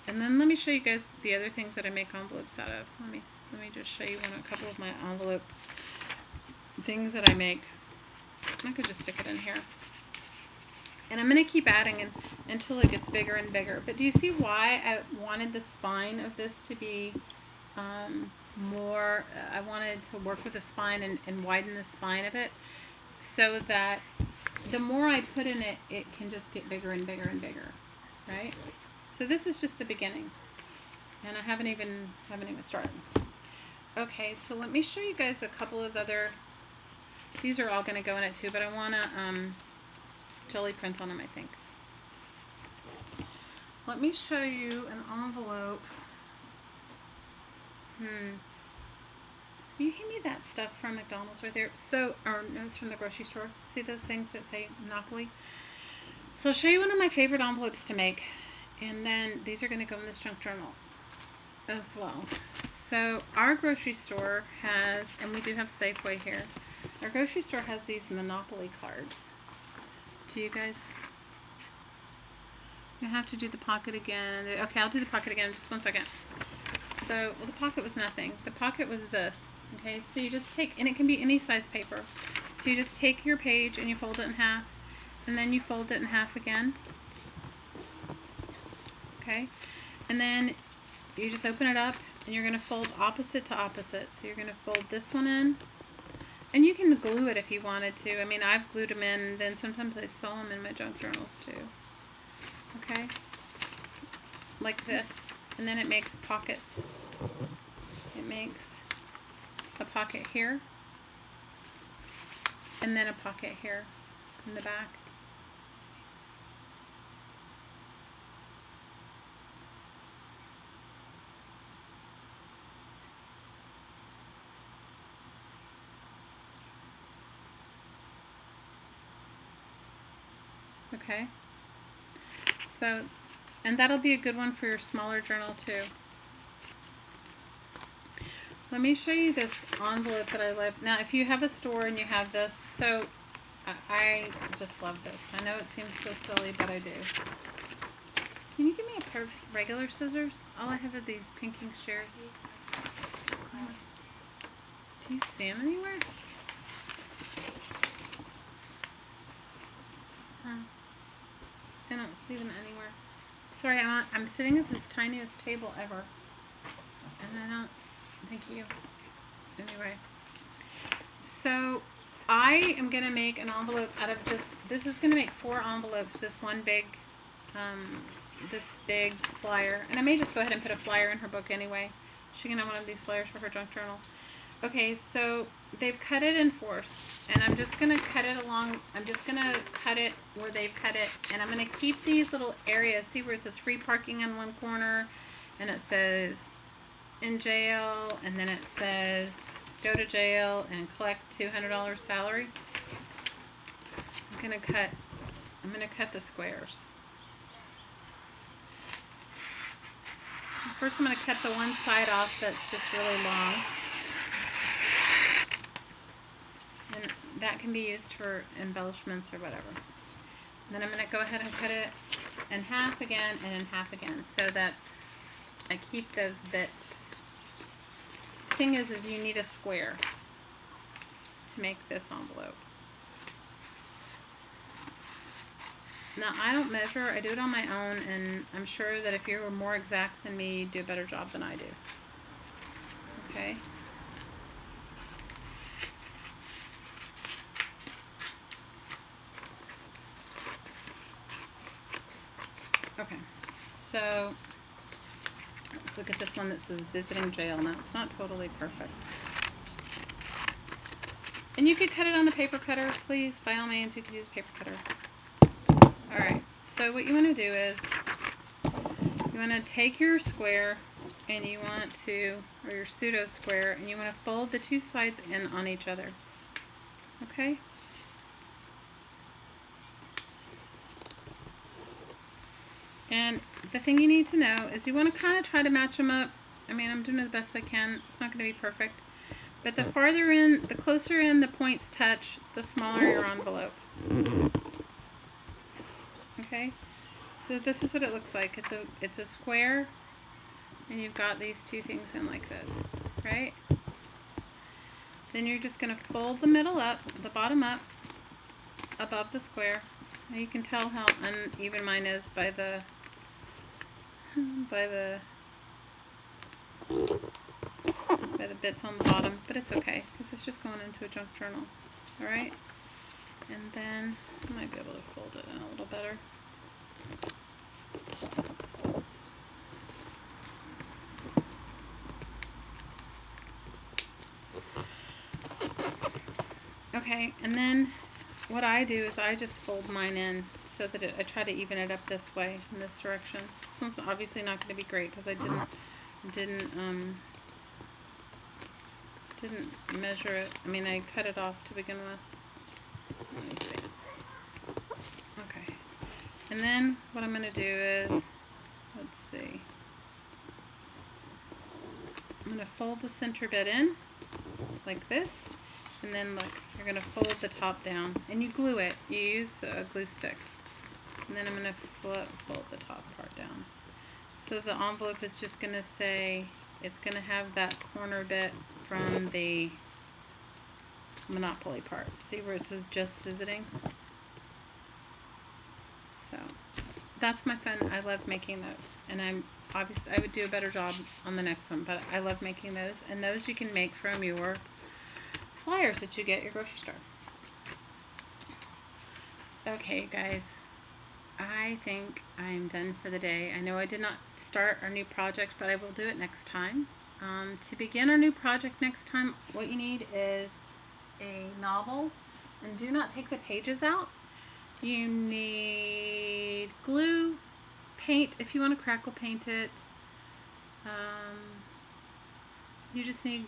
And then let me show you guys the other things that I make envelopes out of. Let me just show you a couple of my envelope things that I make. I could just stick it in here. And I'm going to keep adding until it gets bigger and bigger. But do you see why I wanted the spine of this to be more, I wanted to work with the spine and widen the spine of it, so that the more I put in it, it can just get bigger and bigger and bigger, right? So this is just the beginning, and I haven't even started. Okay, so let me show you guys a couple of other. These are all going to go in it too, but I want to jelly print on them, I think. Let me show you an envelope. Can you hand me that stuff from McDonald's right there? So, or no, it's from the grocery store. See those things that say Monopoly? So I'll show you one of my favorite envelopes to make. And then these are going to go in this junk journal as well. So our grocery store has, and we do have Safeway here, our grocery store has these Monopoly cards. Do you guys... I have to do the pocket again. Okay, I'll do the pocket again. Just 1 second. So, well, the pocket was nothing. The pocket was this. Okay, so you just take, and it can be any size paper. So you just take your page and you fold it in half, and then you fold it in half again. Okay, and then you just open it up, and you're going to fold opposite to opposite. So you're going to fold this one in, and you can glue it if you wanted to. I mean, I've glued them in, and then sometimes I sew them in my junk journals too. Okay, like this, and then it makes pockets. It makes a pocket here, and then a pocket here in the back. Okay, so, and that'll be a good one for your smaller journal too. Let me show you this envelope that I love. Now, if you have a store and you have this, so I just love this. I know it seems so silly, but I do. Can you give me a pair of regular scissors? All I have are these pinking shears. Do you see them anywhere? See them anywhere. Sorry, I'm sitting at this tiniest table ever. And I don't, thank you. Anyway. So, I am going to make an envelope out of just, this is going to make 4 envelopes. This big flyer. And I may just go ahead and put a flyer in her book anyway. She's going to have one of these flyers for her junk journal. Okay, so they've cut it in 4ths, and I'm just going to cut it along, I'm just going to cut it where they've cut it, and I'm going to keep these little areas. See where it says free parking on one corner, and it says in jail, and then it says go to jail and collect $200 salary. I'm going to cut the squares. First I'm going to cut the one side off that's just really long. And that can be used for embellishments or whatever. And then I'm going to go ahead and cut it in half again and in half again so that I keep those bits. The thing is you need a square to make this envelope. Now I don't measure, I do it on my own, and I'm sure that if you were more exact than me, you'd do a better job than I do. Okay? Okay, so let's look at this one that says visiting jail. Now it's not totally perfect. And you could cut it on a paper cutter, please. By all means, you could use a paper cutter. Alright, so what you want to do is you want to take your square and you want to, or your pseudo square, and you want to fold the 2 sides in on each other. Okay? And the thing you need to know is you want to kind of try to match them up. I mean, I'm doing the best I can. It's not going to be perfect. But the farther in, the closer in the points touch, the smaller your envelope. Okay? So this is what it looks like. It's a square, and you've got these 2 things in like this, right? Then you're just going to fold the middle up, the bottom up, above the square. Now you can tell how uneven mine is by the bits on the bottom, but it's okay because it's just going into a junk journal. All right, and then I might be able to fold it in a little better. Okay, and then what I do is I just fold mine in so that I try to even it up this way, in this direction. This one's obviously not going to be great because I didn't measure it. I mean, I cut it off to begin with. Let me see. Okay. And then what I'm going to do is, let's see. I'm going to fold the center bit in like this. And then look, you're going to fold the top down. And you glue it. You use a glue stick. And then I'm going to fold the top part down. So the envelope is just going to say, it's going to have that corner bit from the Monopoly part. See where it says just visiting? So that's my fun. I love making those. And I would do a better job on the next one, but I love making those. And those you can make from your flyers that you get at your grocery store. Okay, guys. I think I'm done for the day. I know I did not start our new project, but I will do it next time. To begin our new project next time, what you need is a novel, and do not take the pages out. You need glue, paint if you want to crackle paint it. You just need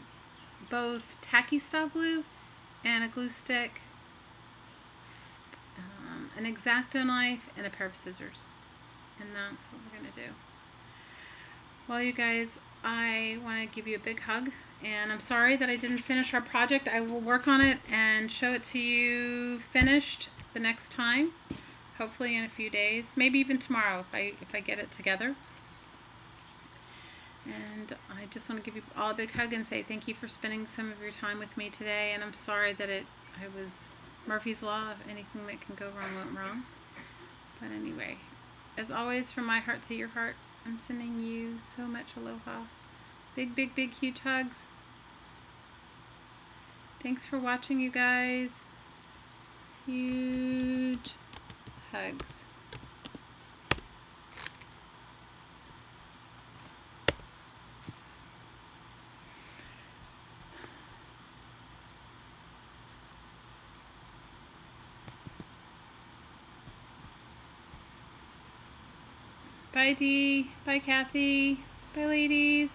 both tacky style glue and a glue stick, an X-Acto knife, and a pair of scissors. And that's what we're going to do. Well, you guys, I want to give you a big hug, and I'm sorry that I didn't finish our project. I will work on it and show it to you finished the next time, hopefully in a few days, maybe even tomorrow if I get it together. And I just want to give you all a big hug and say thank you for spending some of your time with me today. And I'm sorry that I was Murphy's Law of anything that can go wrong went wrong. But anyway, as always, from my heart to your heart, I'm sending you so much aloha. Big, big, big, huge hugs. Thanks for watching, you guys. Huge hugs. Bye, Dee. Bye, Kathy. Bye, ladies.